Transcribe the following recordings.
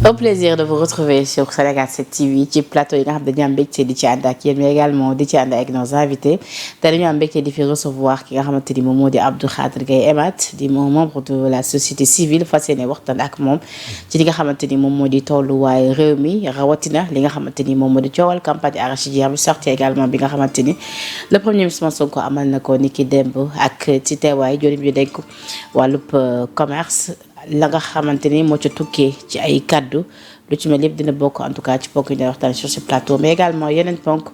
Au plaisir de vous retrouver sur Sénégal 7 TV ci plateau yi nga xam dañu am mbégte di ci ànd ak yéen mais également di ci ànd ak nos invités te dañu am mbégte di fi recevoir ki nga xamante ni moom moo di Abdou Khadre Gaye Emath di moom membre de la société civile fas yéene waxtaan ak moom ci li nga xamante ni moom moo di tolluwaay réew mi rawatina li nga xamante ni moom moo di coowal campagne arachidière bi sorti également bi nga xamante ni le premier ministre Sonko amal na ko ni ki démb ak ci teewaay joriñ bi dénk wàllub commerce la nga xamante ni moo ca tukkee ci ay kaddu lu ci mel yëpp dina bokk en tout cas ci ponk yi ñuy waxtaan sur ce plateau mais également yeneen ponk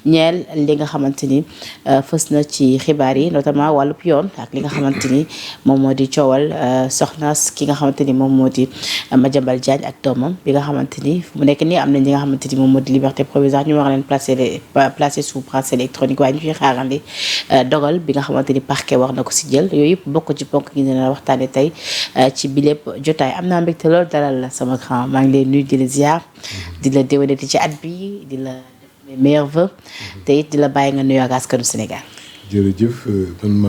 ñeel li nga xamante ni fës na ci xibaar yi notamment wàllub yoon ak li nga xamante ni moom moo di coowal soxna ki nga xamante ni moom moo di Madiambal Diagne ak doomam bi nga xamante ni mu nekk nii am nañ li nga xamante ni moom moo di liberté provisoire ñu war leen placer sous bracelet électronique waaye ñu fiy xaarandi dogal bi nga xamante ni parquet wax na ko si jël yooyu yëpp bokk ci ponk yi dina waxtaane tey ci bi lépp jotaay am naa mbégte loolu dalal la sama grand maa ngi lay nuyu di la ziar di la déwénati ci at bi di la def mes meilleurs vœux te it di la bàyyi nga nuyoo ak askanu Sénégal. jërëjëf man ma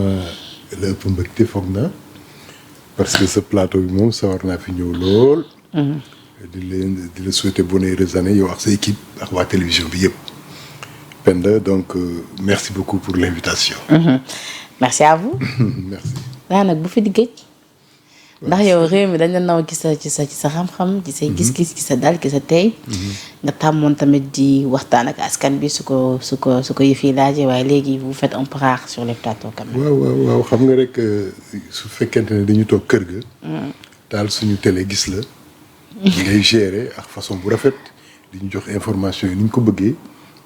la ëpp mbégte foog na parce que ce plateau bi moom sawar naa fi ñëw lool. di la souhaiter bonne heureuse année yow ak sa équipe ak waa télévision bi yëpp. Penda donc merci beaucoup pour l'invitation. merci à vous. merci. nag bu fi di géej. ndax yow réew mi dañ la naw ci sa xam-xam ci say gis-gis ci sa dal ci sa tey nga tàmmoon tamit di waxtaan ak askan bi su ko yëf yi laajee waaye léegi vous faites un peu rare sur les plateaux quand même. waaw xam nga rek su fekkente ne dañu toog kër ga. taal suñu télé gis la. ngay gérer ak façon bu rafet di ñu jox information yi ni ñu ko bëggee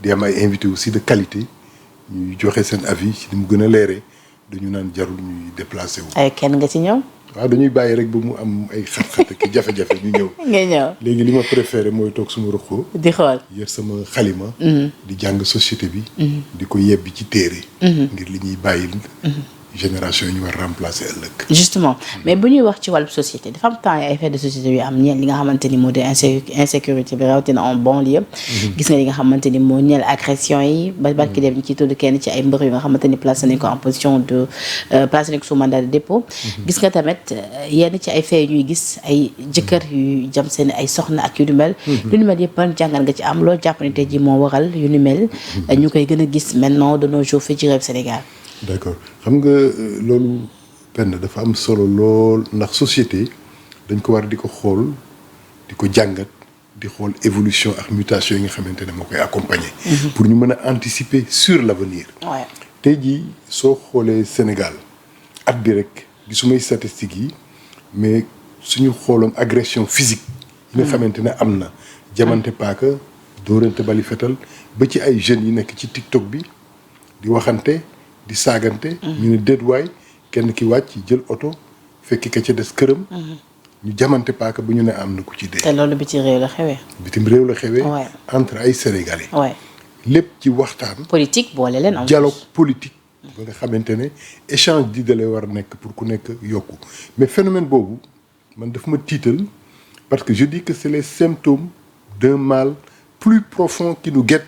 di am ay invités aussi de qualité ñuy joxe seen avis ci ni mu gën a leeree dañu naan jarul ñuy déplacé wu. ay kenn nga ci ñëw. waaw dañuy bàyyi rek ba mu am ay xat-xat ak jafe-jafe ñu ñëw. ngay ñëw léegi li ma préféré mooy toog suma ruq. di xool yer sama xalima. di jàng société bi. di ko yebbi ci téere. ngir li ñuy bàyyil. génération yi ñu war remplacer ëllëg. justement mais bu ñuy wax ci wàllu société dafa am temps ay effet de société yu am ñeel li nga xamante ni moo di insécurité bi rawatina en banlieue. gis nga li nga xamante ni moo ñeel agression yi. ba barki dem ñu ciy tudd kenn ci ay mbër yu nga xamante ni placé nañ ko en position de placé nañ ko sous mandat de dépôt. gis nga tamit yenn ci ay faits ñuy gis ay jëkkër yu jam seen ay soxna ak yu ni mel. lu ni mel yëpp ban jàngal nga ci am loo jàpp ne tey jii moo waral yu ni mel. ñu koy gën a gis maintenant de nos jours fii ci réew Sénégal. d'accord xam nga loolu benn dafa am solo lool ndax société dañ ko war di ko xool di ko jàngat di xool évolution ak mutation yi nga xamante ne moo koy accompagner. pour ñu mën a anticiper sur l'avenir. Ouais. tey jii soo xoolee Sénégal at bi rek gisumay statistiques yi mais suñu xooloon agression physique. yi nga xamante ne am na. jamante paaka dóorante bali fetal ba ci ay jeunes yi nekk ci TikTok bi di waxante. di saagante. ñu ne déet waay kenn ki wàcc jël oto fekki ka ca des këram. ñu jamante paaka bu ñu ne am na ku ci dee. te loolu bitim réew la xewee. bitim réew la xewee. Ouais. entre ay sénégalais. Ouais. lépp ci waxtaan. politique boole leen am. dialogue politique. ba nga xamante ne échange d'idées lay war a nekk pour ku nekk yokku mais phénomène boobu man daf ma tiital parce que je dis que c'est les symptômes d'un mal plus profond qui nous guette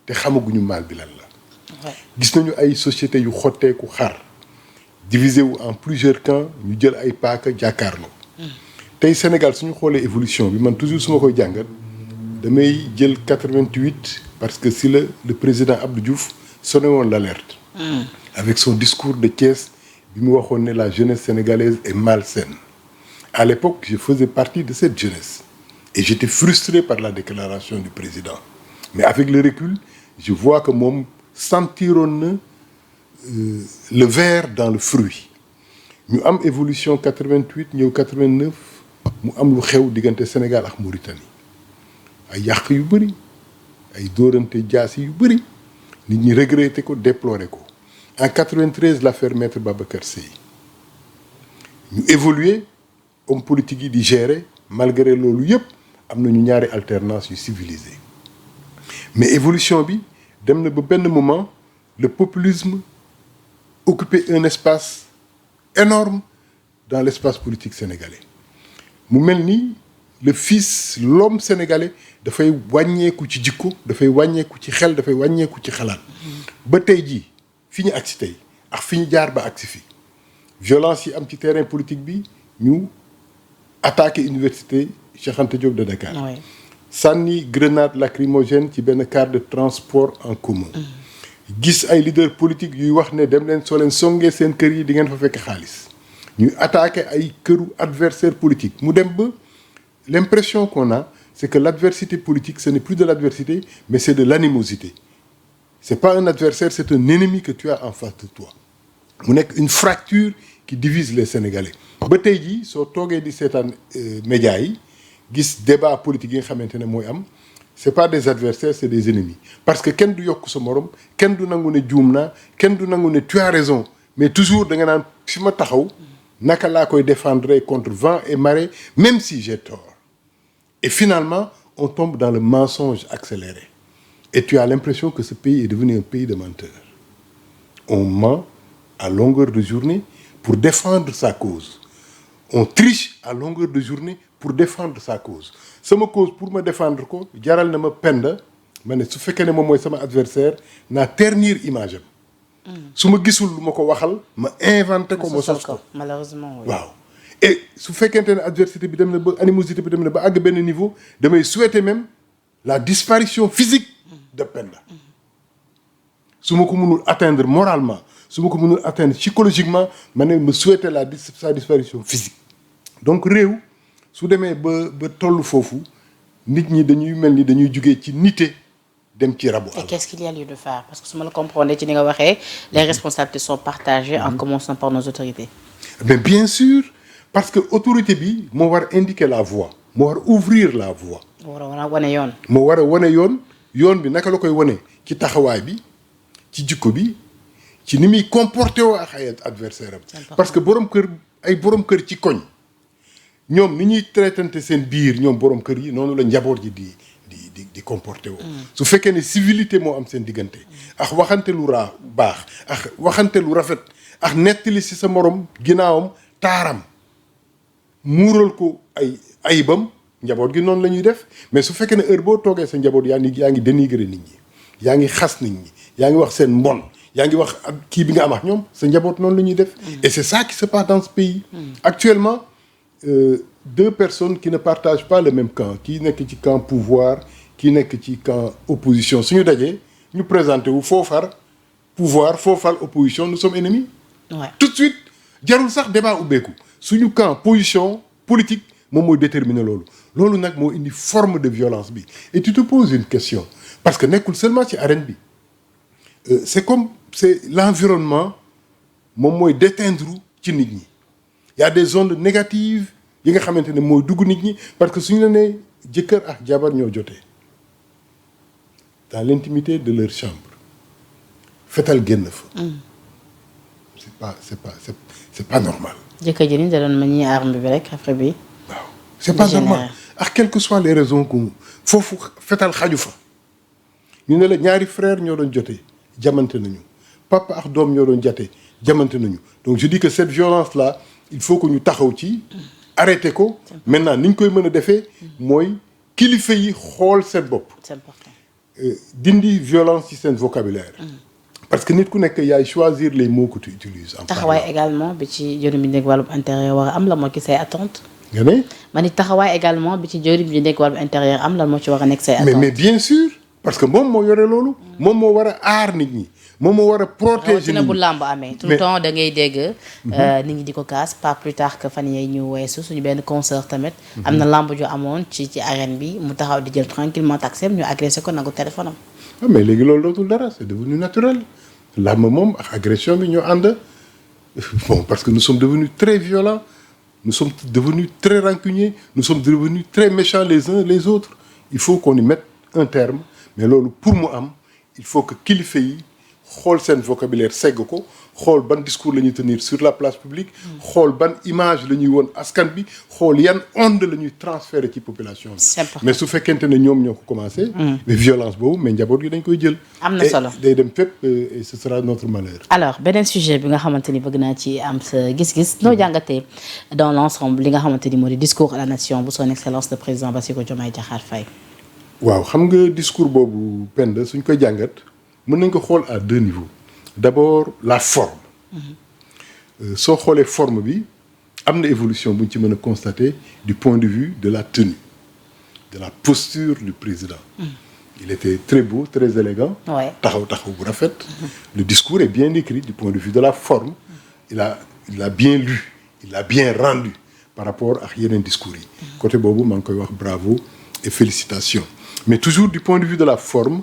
te xamaguñu mal bi lan la. gis nañu ay sociétés yu xotteeku xar divisé wu en plusieurs camps ñu jël ay paaka jàkkaarloo. tey Sénégal suñu xoolee évolution bi man toujours su ma koy jàngat damay jël 88 parce que si le président Abdou Diouf sonné woon l'alerte. avec son discours de Thiès bi mu waxoon ne la jeunesse sénégalaise est malsaine. À l'époque je faisais partie de cette jeunesse et j'étais frustré par la déclaration du président mais avec le recul je vois que moom sentiroon na le ver dans le fruit ñu am évolution 88 ñëw 89 mu am lu xew diggante Sénégal ak Mauritanie ay yàq yu bëri ay dóorante jaasi yu bëri nit ñi regretté ko déploré ko en 93 l'affaire Maître Babacar Sèye ñu évolué homme politique yi di gérer malgré loolu yëpp am nañu ñaari alternance yu civilisé mais évolution bi dem na ba benn moment le populisme occupait un espace énorme dans l'espace politique sénégalais mu mel ni l'homme sénégalais dafay wàññeeku ci jikko dafay wàññeeku ci xel dafay wàññeeku ci xalaat ba tey jii fi ñu agsi tey ak fi ñu jaar ba agsi fi violence yi am ci terrain politique bi ñu attaqué université Cheikh Anta Diop de Dakar. Oui. sànni grenade lacrymogène ci benn car de transport en commun. gis ay leader politique yuy wax ne dem leen soo leen songee seen kër yi di ngeen fa fekk xaalis. ñuy attaqué ay këru adversaire politique mu dem ba l'impression qu'on a c'est que l'adversité politique ce n'est plus de l'adversité mais c'est de l'animosité. C'est pas un adversaire c'est un ennemi que tu as en face de toi. mu nekk une fracture qui divise les Sénégalais. ba tey jii soo toogee di seetaan médias yi gis débat politique yi nga xamante ne mooy am c'est pas des adversaires c'est des ennemis parce que kenn du yokk sa morom kenn du nangu ne juum naa kenn du nangu ne tu as raison mais toujours da nga naan fi ma taxaw naka laa koy défendre contre vent et marée même si j'ai tort. Et finalement on tombe dans le mensonge accéléré et tu as l'impression que ce pays est devenu un pays de menteurs. On ment à longueur de journée pour défendre sa cause. On triche à longueur de journée pour défendre sa cause. Sama cause pour ma défendre ko jaral na ma penda ma ne su fekkee ne moom mooy sama adversaire naa ternir image am. su ma gisul lu ma ko waxal ma inventé ko ma sos ko malheureusement oui. waaw et su fekkente ne adversité bi dem na ba animosité bi dem na ba àgg benn niveau damay souhaiter même la disparition physique de Penda. su ma ko mënul atteindre moralement su ma ko mënul atteindre psychologiquement ma ne ma souhaiter sa disparition physique. donc réew su demee ba tollu foofu nit ñi dañuy mel ni dañuy jugee ci nité dem ci rabu àll. Et qu'est-ce qu'il y a lieu de faire parce que su ma la comprendre ci ni nga waxee les responsabilités sont partagées en commençant par nos autorités. Mais bien sûr parce que autorité bi moo war a indiquer la voie moo war a ouvrir la voie. war a wane yoon. moo war a wane yoon bi naka la koy wane ci taxawaay bi ci jikko bi ci ni muy comporté woo ak ay adversaire am. parce que borom kër ci koñ ñoom ni ñuy traitante seen biir ñoom borom kër yi noonu la njaboot ji di comporté woo. su fekkee ne civilité moo am seen diggante. ak waxante lu baax ak waxante lu rafet ak nettali si sa morom ginnaawam taaram muural ko ay ayibam njaboot gi noonu la ñuy def mais su fekkee ne heure boo toogee sa njaboot yaa ngi dénigrer nit ñi yaa ngi xas nit ñi yaa ngi wax seen mbon yaa ngi wax kii bi nga am ak ñoom sa njaboot noonu la ñuy def. et c'est ça qui se passe dans ce pays. Actuellement deux personnes qui ne partagent pas le même camp kii nekk ci camp pouvoir kii nekk ci camp opposition suñu dajee ñu présenté wu foo far pouvoir foo far opposition nous sommes ennemis. Ouais. Tout de suite jarul sax débat ubbeeku suñu camp position politique moom mooy déterminer loolu nag moo indi forme de violence bi et tu te poses une question parce que nekkul seulement ci arène bi c'est l'environnement moom mooy déteindre ci nit ñi y a des ondes négatives yi nga xamante ne mooy dugg nit ñi parce que suñu la nee jëkkër ak jabar ñoo jotee dans l'intimité de leur chambre fetal génn fa c'est pas normal. jëkkër ji ni da doon ma ñuy arme bi rek après bi. waaw c'est pas normal ak quelles que soient les raisons que foofu fetal xaju fa ñu ne la ñaari frère ñoo doon jotee jamante nañu papa ak doom ñoo doon jotee jamante nañu donc je dis que cette violence là il faut que ñu taxaw ci arrêter ko maintenant ni ñu koy mën a defee mooy kilifa yi xool seen bopp. C'est important. dindi violence ci seen vocabulaire. parce que nit ku nekk yaay choisir les mots que tu utilises. en taxawaay également bi ci jëriñ bi nekk wàllum intérieur war a am la moo ci say attente. nga ne. ma ni taxawaay également bi ci jëriñ bi nekk wàllum intérieur am lan moo ci war a nekk say attente. mais bien sûr parce que moom moo yore loolu. moom moo war a aar nit ñi. moom moo war a protéger nit ñi bu làmb amee. tout le temps da ngay dégg. nit ñi di ko kaas pas plus tard que fan yii ñu weesu suñu benn concert tamit. am na làmb ju amoon ci arène bi mu taxaw di jël tranquillement taxem ñu agressé ko nangu téléphone am. ah mais léegi loolu dootul dara c'est devenu naturel làmb moom ak agression bi ñoo ànd bon parce que nous sommes devenus très violents nous sommes devenus très rancuniers nous sommes devenus très méchants les uns les autres il faut qu'on y mette un terme mais loolu pour mu am il faut que kilifa yi xool seen vocabulaire segg ko xool ban discours la ñuy tenir sur la place publique xool ban image la ñuy woon askan bi xool yan onde la ñuy transférer ci population bi mais su fekkente ne ñoom ñoo ko commencé mais violence boobu mais njaboot gi dañ koy jël am na solo day dem fépp et ce sera notre malheur. alors beneen sujet bi nga xamante ni bëgg naa ci am sa gis-gis noo jàngatee dans l'ensemble li nga xamante ni moo di discours à la nation bu son excellence le président Bassirou Diomaye Diakhar Faye. waaw xam nga discours boobu Penda suñ koy jàngat mën nañ ko xool à deux niveaux d'abord la forme soo xoolee forme bi am na évolution bu ñu ci mën a constater du point de vue de la tenue de la posture du président. Il était très beau, très élégant. Ouais. Taxaw bu rafet. Le discours est bien écrit du point de vue de la forme. Il a bien lu, il a bien rendu par rapport à yeneen discours yi. Côté boobu maa ngi koy wax bravo et félicitations. Mais toujours du point de vue de la forme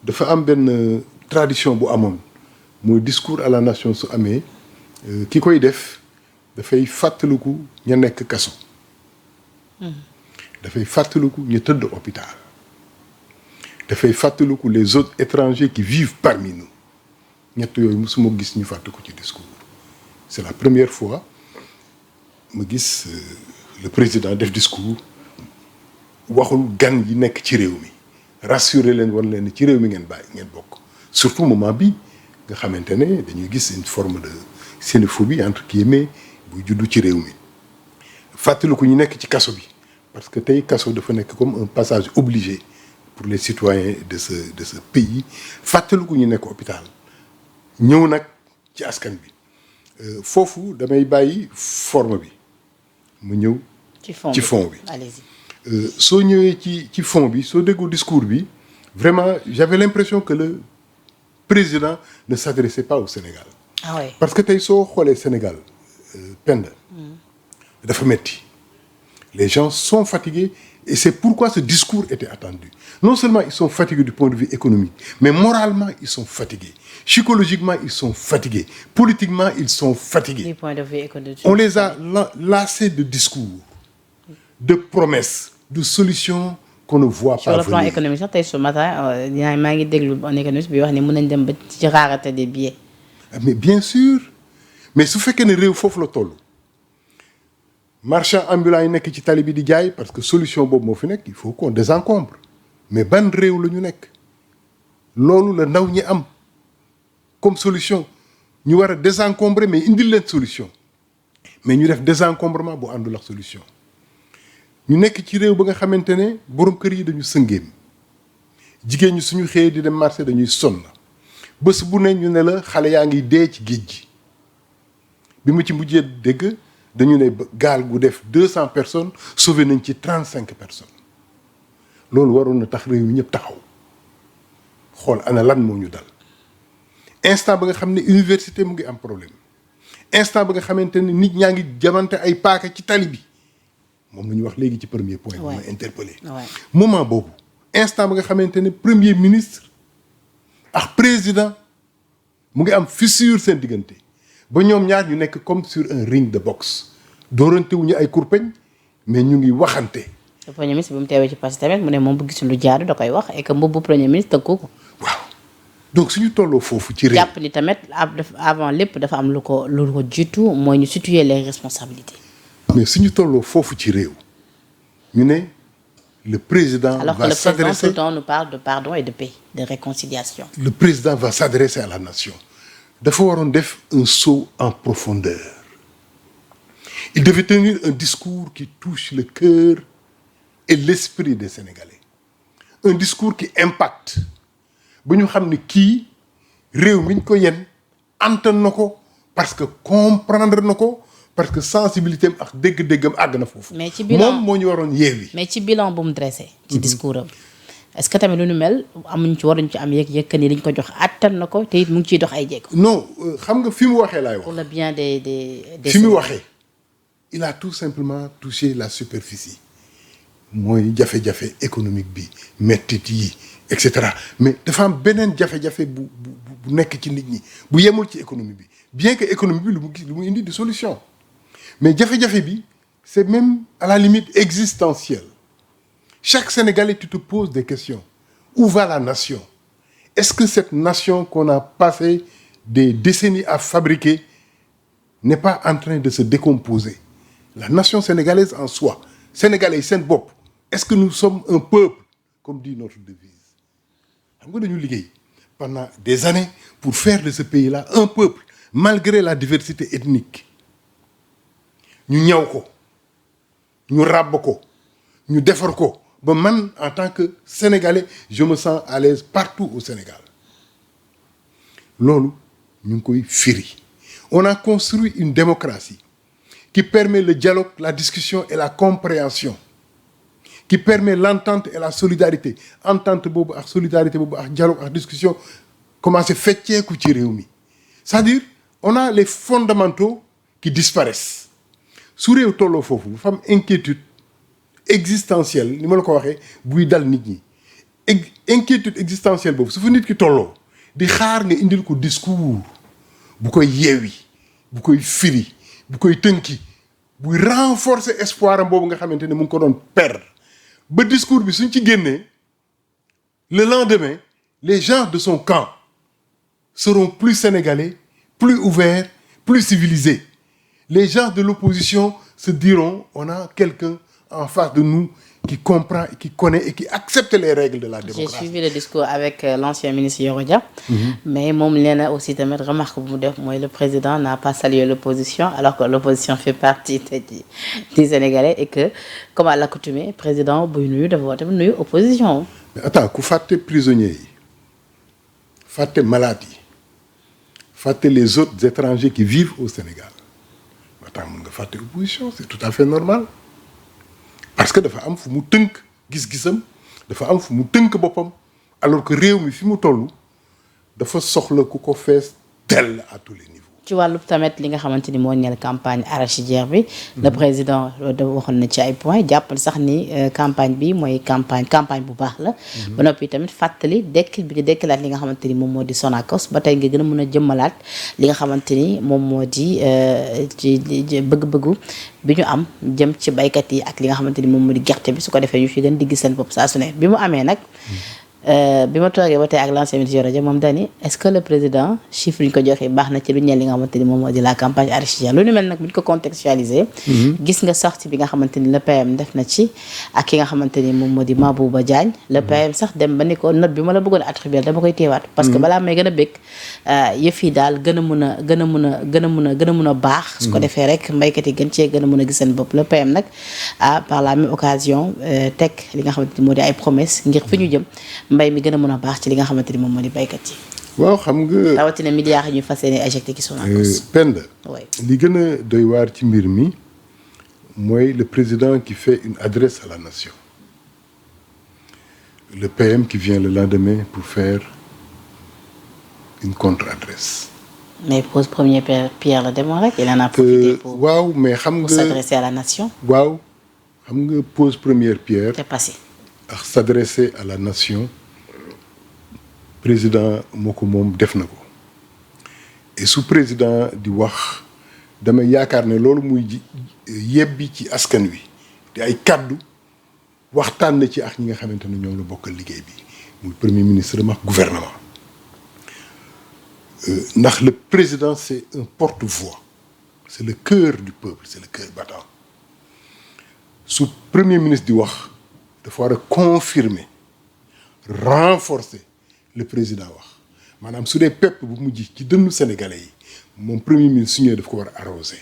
dafa am benn tradition bu amoon mooy discours à la nation su amee ki koy def dafay fàttaliku ña nekk kaso. dafay fàttaliku ñu tëdd hôpital. dafay fàttaliku les autres étrangers qui vivent parmi nous ñett yooyu mosuma gis ñu fàttaliku ci discours. C'est la première fois ma gis le président def discours waxul gan yi nekk ci réew mi rassurer leen wan leen ci réew mi ngeen bokk surtout moment bi nga xamante ne dañuy gis une forme de xénophobie entre guillemets buy juddu ci réew mi fàttaliku ñu nekk ci kaso bi parce que tey kaso dafa nekk comme un passage obligé pour les citoyens de ce pays fàttaliku ñu nekk hôpital ñëw nag ci askan bi foofu damay bàyyi forme bi mu ñëw ci fond bi allez-y. soo ñëwee ci fond bi soo déggoo discours bi vraiment j'avais l'impression que le président ne s'adressait pas au Sénégal. Ah ouais. Parce que tey soo xoolee Sénégal Penda dafa metti les gens sont fatigués et c'est pourquoi ce discours était attendu. Non seulement ils sont fatigués du point de vue économique, mais moralement ils sont fatigués. Psychologiquement ils sont fatigués. Politiquement ils sont fatigués. Du point de vue économique. On les a lassés de discours, de promesses, de solutions qu'on ne voit pas venir. Sur le plan économique sax tey ce matin maa ngi déglu un économiste bi wax ne mën nañ dem ba ci rareté des billets. Mais bien sûr mais su fekkee ne réew foofu la toll marchand ambulant yi nekk ci tali bi di jaay parce que solution boobu moo fi nekk il faut qu'on désencombre mais ban réew la ñu nekk loolu la ndaw ñi am comme solution ñu war a désencombrer mais indil leen solution mais ñu def désencombrement bu àndul ak solution ñu nekk ci réew ba nga xamante ne borom kër yi dañu sëngéem jigéen ñi suñu xëyee di dem marché dañuy sonn bés bu ne ñu ne la xale yaa ngi dee ci géej gi bi mu ci mujjee dégg dañu ne gaal gu def 200 personnes sauvé nañ ci 35 personnes loolu waroon na tax réew mi ñëpp taxaw xool ana lan moo ñu dal instant ba nga xam ne université mu ngi am problème instant ba nga xamante ne nit ñaa ngi jamante ay paaka ci tali bi moom la ñu wax léegi ci premier point bi ma interpellé moment boobu instant ba nga xamante ne premier ministre ak président mu ngi am fissure seen diggante ba ñoom ñaar ñu nekk comme sur un ring de boxe doorante wuñu ay kurpeñ mais ñu ngi waxante. le premier ministre bi mu teewee ci passé tamit mu ne moom bu gisul lu jaadu da koy wax et que mbubbu premier ministre tëggu ko. waaw donc suñu tolloo foofu ci réew. jàpp ni tamit avant lépp dafa am lu ko jiitu mooy ñu situer les responsabilités. mais suñu tolloo foofu ci réew ñu ne le président. alors va que le président s'adresser tout le temps nous parle de pardon et de paix de réconciliation. le président va s'adresser à la nation. dafa waroon def un saut en profondeur. Il devait tenir un discours qui touche le cœur et l'esprit des Sénégalais. Un discours qui impacte. ba ñu xam ne kii réew mi ñu ko yen antan na ko parce que comprendre na ko parce que sensibilité am ak dégg-déggam àgg na foofu. mais ci bilan moom moo ñu waroon yeewi. mais ci bilan bu mu dressé. ci discours am est-ce que tamit lu nu mel waruñ ci am yëg-yëg ni liñ ko jox attan na ko te it mu ngi ciy dox ay jéego. non xam nga fi mu waxee laay wax. pour le bien des fi mu waxee il a tout simplement touché la superficie mooy jafe-jafe économique bi mettit yi et cetera mais dafa am beneen jafe-jafe bu nekk ci nit ñi bu yemul ci économie bi bien que économie bi lu mu indi di solution mais jafe-jafe bi c'est même à la limite existentielle. Chaque Sénégalais, tu te poses des questions. Où va la nation? Est-ce que cette nation qu'on a passé des décennies à fabriquer n'est pas en train de se décomposer? La nation sénégalaise en soi, Sénégalais seen bopp, est-ce que nous sommes un peuple, comme dit notre devise? Xam nga dañu liggéey pendant des années pour faire de ce pays-là un peuple, malgré la diversité ethnique. ñu ñaw ko, ñu ràbb ko, ñu defar ko. ba man en tant que Sénégalais je me sens à l'aise partout au Sénégal loolu ñu ngi koy firi. On a construit une démocratie qui permet le dialogue, la discussion et la compréhension, qui permet l'entente et la solidarité entente boobu ak solidarité boobu ak dialogue ak discussion commencé fecceeku ci réew mi c'est-à-dire on a les fondamentaux qui disparaissent su réew tolloo foofu bu fa am inquiétude existentielle ni ma la ko waxee buy dal nit ñi inquiétude existentielle boobu su fa nit ki tolloo di xaar nga indil ko discours bu koy yeewi bu koy firi bu koy tënki buy renforcer espoir am boobu nga xamante ne mu ngi ko doon perdre ba discours bi suñ ci génnee le lendemain les gens de son camp seront plus sénégalais plus ouverts plus civilisés les gens de l'opposition se diront on a quelqu'un en face de nous qui comprend, qui connaît et qui accepte les règles de la démocratie. J'ai suivi le discours avec l'ancien ministre Yoro Dia. Mais moom nee na aussi tamit remarque bu mu def mooy le président n'a pas salué l'opposition alors que l'opposition fait partie des Sénégalais et que comme à l'accoutumée président buy nuyu dafa war tamit nuyu opposition. Mais attends ku fàtte prisonniers yi fàtte malades yi fàtte les autres étrangers qui vivent au Sénégal attends mun nga fàtte opposition c'est tout à fait normal. parce que dafa am fu mu tënk gis-gisam dafa am fu mu tënk boppam alors que réew mi fi mu toll dafa soxla ku ko fees dell à tous les niveaux. ci wàllu tamit li nga xamante ni moo ñeel campagne arachidière bi. le président da waxoon na ci ay points jàppal sax ni campagne bi mooy campagne bu baax la. ba noppi tamit fàttali dekkilaat li nga xamante ni moom moo di Sonacos ba tey nga gën a mën a jëmmalaat li nga xamante ni moom moo di ci bëgg-bëggu bi ñu am jëm ci baykat yi ak li nga xamante ni moom moo di gerte bi su ko defee ñu fi gën di gis seen bopp saa su ne bi mu amee nag. bi ma toogee ba tey ak l'ancien ministre Yoro Dia moom dani est-ce que le président chiffre yi ñu ko joxee baax na ci lu ñeel li nga xamante ni moom moo di la campagne arachidière lu ni mel nag bu ñu ko contextualiser gis nga sortie bi nga xamante ni le PM def na ci ak ki nga xamante ni moom moo di Mabouba Diagne le PM sax dem ba ni ko note bi ma la bëggoon attribuer dama koy téewaat parce que balaa may gën a bëgg yëf yi daal gën a mun a baax su ko defee rek mbaykat yi gën cee gën a mun a gis seen bopp le PM nag par la même occasion teg li nga xamante ni moo di ay promesse ngir fi ñu jëm mbay mi gën a mën a baax ci li nga xamante ni moom moo di baykat yi. waaw xam nga. rawatina milliards yi ñu fas yéene injecté ci Sonacos. Penda. li gën a doy waar ci mbir mi mooy le président qui fait une adresse à la nation le PM qui vient le lendemain pour faire une contre-adresse. mais pose première pierre la demoon rek il en a profité pour. waaw mais xam nga pour s'adresser à la nation. waaw xam nga pose première pierre. c'est passé. ak s'adresser à la nation. président moo ko moom def na ko et su président di wax damay yaakaar ne loolu muy yebbi ci askan wi te ay kàddu waxtaan na ci ak ñi nga xamante ne ñoom la bokkal liggéey bi muy premier ministre ak gouvernement ndax le président c'est un porte-voix c'est le cœur du peuple c'est le cœur battant su premier ministre di wax dafa war a confirmer renforcer le président wax maanaam su dee pepp bu mujj ci dënnu sénégalais yi moom premier ministre su ñëwee daf ko war a arroser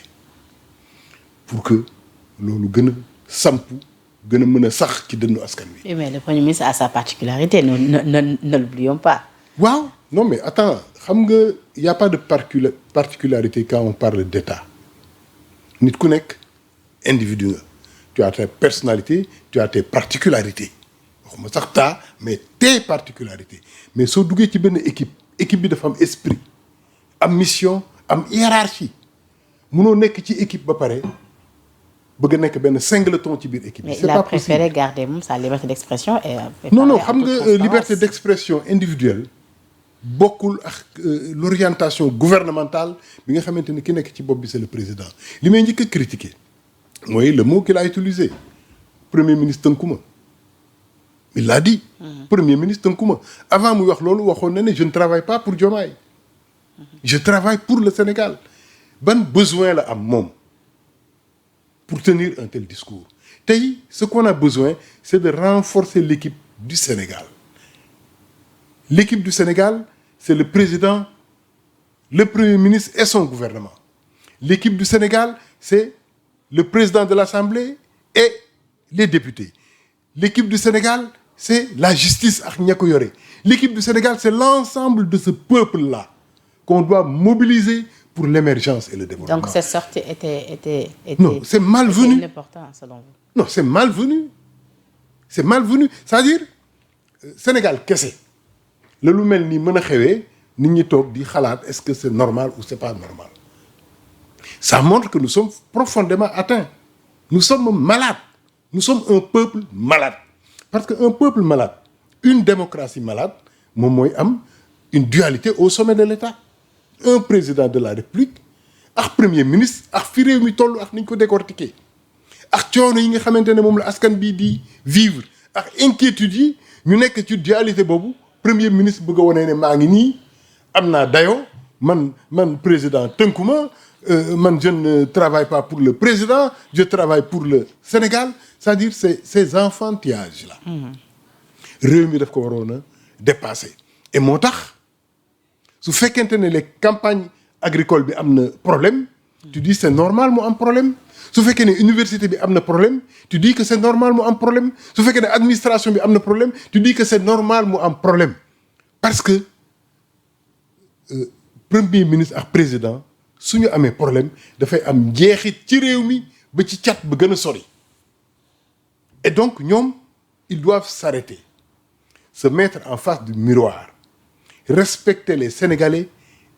pour que loolu gën a sampu gën a mën a sax ci dënnu askan wi. oui mais le premier ministre a sa particularité ne l'oublions pas. waaw non mais attends xam nga y a pas de particularité quand on parle d'état nit ku nekk individu nga tu as ta personnalité tu as tes particularités. waxuma sax taa mais tes particularités mais soo duggee ci benn équipe bi dafa am esprit am mission am hiérarchie munoo nekk ci équipe ba pare bëgg a nekk benn singleton ci biir équipe bi. c'est pas possible mais il a préféré garder moom sa liberté d'expression et. non xam nga liberté d'expression individuelle bokkul ak l'orientation gouvernementale bi nga xamante ni ki nekk ci bopp bi c'est le président li may njëkk a critiquer mooy le mot qu'il a utilisé premier ministre tënkuma. il l'a dit. premier ministre tënkuma avant muy wax loolu waxoon na ne je ne travaille pas pour Diomaye. je travaille pour le Sénégal. ban besoin la am moom pour tenir un tel discours tey ce qu'on a besoin c'est de renforcer l'équipe du Sénégal. l'équipe du Sénégal c'est le président le premier ministre et son gouvernement. l'équipe du Sénégal c'est le président de l'Assemblée et les députés. l'équipe du Sénégal c'est la justice ak ña ko yore l'équipe du Sénégal c'est l'ensemble de ce peuple-là qu'on doit mobiliser pour l'émergence et le développement. Donc cette sortie était non c'est malvenu. Important selon vous. Non c'est malvenu c'est malvenu c'est-à-dire Sénégal kese la lu mel ni mën a xewee nit ñi toog di xalaat est-ce que c'est normal ou c'est pas normal ça montre que nous sommes profondément atteints nous sommes malades nous sommes un peuple malade parce que un peuple malade une démocratie malade moom mooy am une dualité au sommet de l'État un président de la République ak premier ministre ak fi réew mi toll ak ni ñu ko décortiquer ak coono yi nga xamante ne moom la askan bii di vivre ak inquiétude yi ñu nekk ci dualité boobu premier ministre bëgg a wane ne maa ngi nii am naa dayoo man président tënkuma man je ne travaille pas pour le président je travaille pour le Sénégal c'est-à-dire ces enfantillages là réew mi daf ko waroon a dépasser et moo tax su fekkente ne les campagnes agricoles bi am na problème tu dis c'est normal mu am problème su fekkee ne université bi am na problème tu dis que c'est normal mu am problème su fekkee ne administration bi am na problème tu dis que c'est normal mu am problème parce que premier ministre ak président su ñu amee problème dafay am njeexit ci réew mi ba ci cat ba gën a sori et donc ñoom ils doivent s'arrêter se mettre en face du miroir respecter les Sénégalais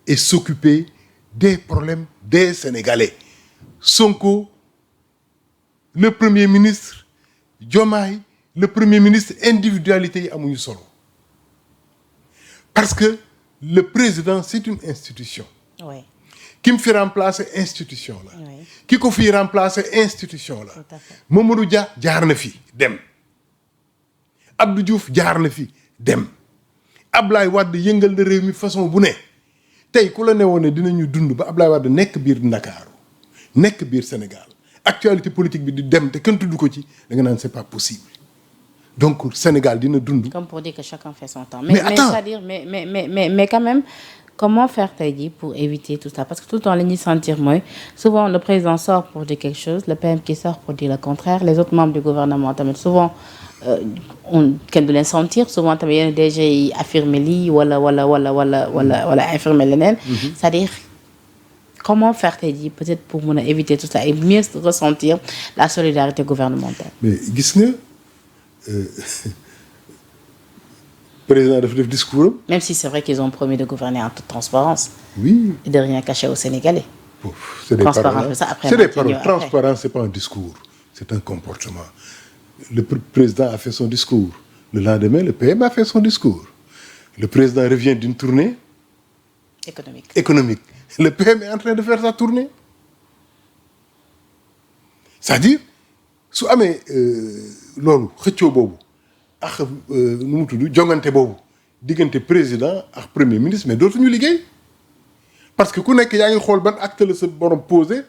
et s'occuper des problèmes des Sénégalais Sonko le premier ministre Diomaye le premier ministre individualité yi amuñu solo parce que le président c'est une institution oui. ki mu fi remplacer institution la oui. ki ko fi remplacer institution la Tout à fait. Mamadou Dia jaar na fi dem Abdou Diouf jaar na fi dem Ablaye Wade yëngal na réew mi façon bu ne tey ku la ne woon ne dinañu dund ba Ablaye Wade nekk biir Ndakaaru nekk biir Sénégal actualité politique bi di dem te kenn tudd ko ci da nga naan c'est pas possible donc Sénégal dina dund. Comme pour dire que chacun fait son temps. Mais attends. C'est-à-dire, mais quand même, comment faire tey jii pour éviter tout ça? Parce que tout le temps li ñuy sentir mooy souvent le président sort pour dire quelque chose, le PM qui sort pour dire le contraire, les autres membres du gouvernement tamit souvent kenn du leen sentir souvent tamit yenn DG yi affirmer lii wala affirmer leneen. C'est-à-dire comment faire tey jii peut-être pour mën a éviter tout ça et mieux ressentir la solidarité gouvernementale. mais gis nga. président dafa def discours am. Même si c'est vrai qu'ils ont promis de gouverner en toute transparence. oui. Et de rien cacher aux Sénégalais. C'est des Transparence, paroles. ça, après, C'est des Marquinhos, paroles. après. Transparence, c'est pas un discours. C'est un comportement. Le président a fait son discours. Le lendemain, le PM a fait son discours. Le président revient d'une tournée économique. Le PM est en train de faire sa tournée. C'est-à-dire su amee loolu xëccoo boobu ak nu mu tudd jongante boobu diggante président ak premier ministre mais dootuñu liggéey parce que ku nekk yaa ngi xool ban acte la sa borom posé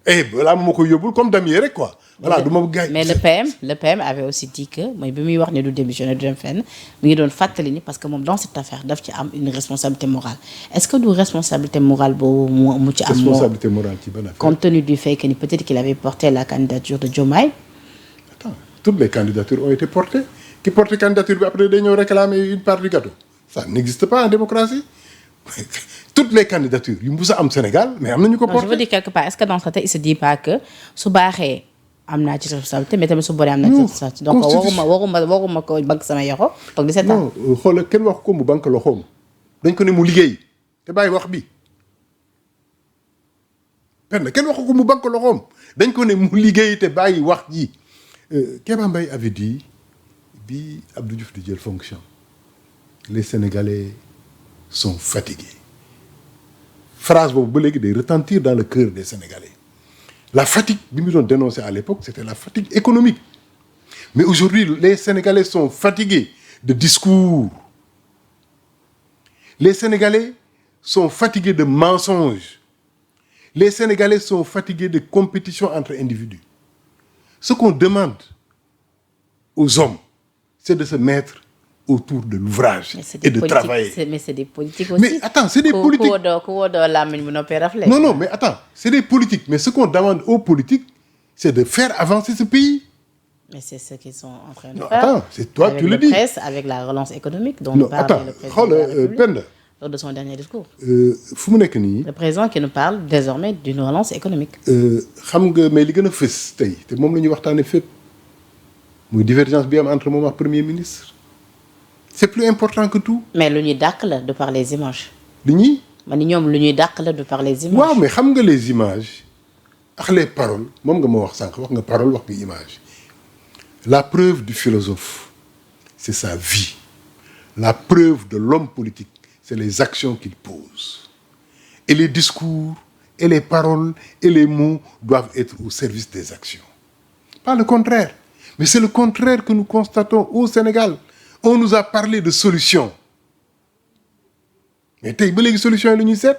et balaa ma koy yóbbul comme damier rek quoi. voilà du ma gaañ. mais le PM avait aussi dit que mooy bi muy wax ne du démissionner du dem fenn mi ngi doon fàttali ni parce que moom dans cette affaire daf ci am une responsabilité morale est-ce que du responsabilité morale boobu mu ci am. responsabilité morale ci ban affaire. compte tenu du fait que ni peut-être qu'il avait porté la candidature de Diomaye. Attends, toutes les candidatures ont été portées ki porté candidature bi après day ñëw réclamer une part du gâteau ça n'existe pas en démocratie toutes les candidatures yu mus a am Sénégal mais am na ñu ko porté. je veux dire quelque part est-ce que dans ce cas il se dit pas que su baaxee. am naa ci responsabilité mais tamit su boree am naa ci responsabilité donc waruma ko banque sama yoxo toog 17 ans. non xoolal kenn wax ko mu banque loxoom dañ ko ne mu liggéey te bàyyi wax bi kenn wax ko mu banque loxoom dañ ko ne mu liggéey te bàyyi wax ji Kéba Mbaye avait dit bi Abdou Diouf di jël fonction les Sénégalais sont fatigués phrase boobu ba léegi day retentir dans le cœur des Sénégalais. La fatigue bi mu doon dénoncé à l'époque c'était la fatigue économique mais aujourd'hui les Sénégalais sont fatigués de discours les Sénégalais sont fatigués de mensonges les Sénégalais sont fatigués de compétition entre individus ce qu'on demande aux hommes c'est de se mettre autour de l'ouvrage et de travailler. Mais c'est des politiques aussi. Mais attends, c'est des politiques. Non, mais attends, c'est des politiques. Mais ce qu'on demande aux politiques, c'est de faire avancer ce pays. Mais c'est ce qu'ils sont en train de non, faire. Attends, c'est toi avec tu le dis. Avec la relance économique dont non, parle attends, le président de la République Penda. lors de son dernier discours. fu mu nekk nii. Le président qui nous parle désormais d'une relance économique. xam nga mais li gën a fës tey te moom la ñuy waxtaanee fépp muy divergence bi am entre moom ak premier ministre c'est plus important que tout. mais lu ñuy dàq la de par les images. li ñuy. ma ni ñoom lu ñuy dàq la de par les images. waaw mais xam nga les images ak les paroles moom nga ma wax sànq wax nga parole wax nga image la preuve du philosophe c'est sa vie la preuve de l'homme politique c'est les actions qu'il pose et les discours et les paroles et les mots doivent être au service des actions pas le contraire mais c'est le contraire que nous constatons au Sénégal on nous a parlé de solutions mais tey ba léegi solutions yi la ñuy seet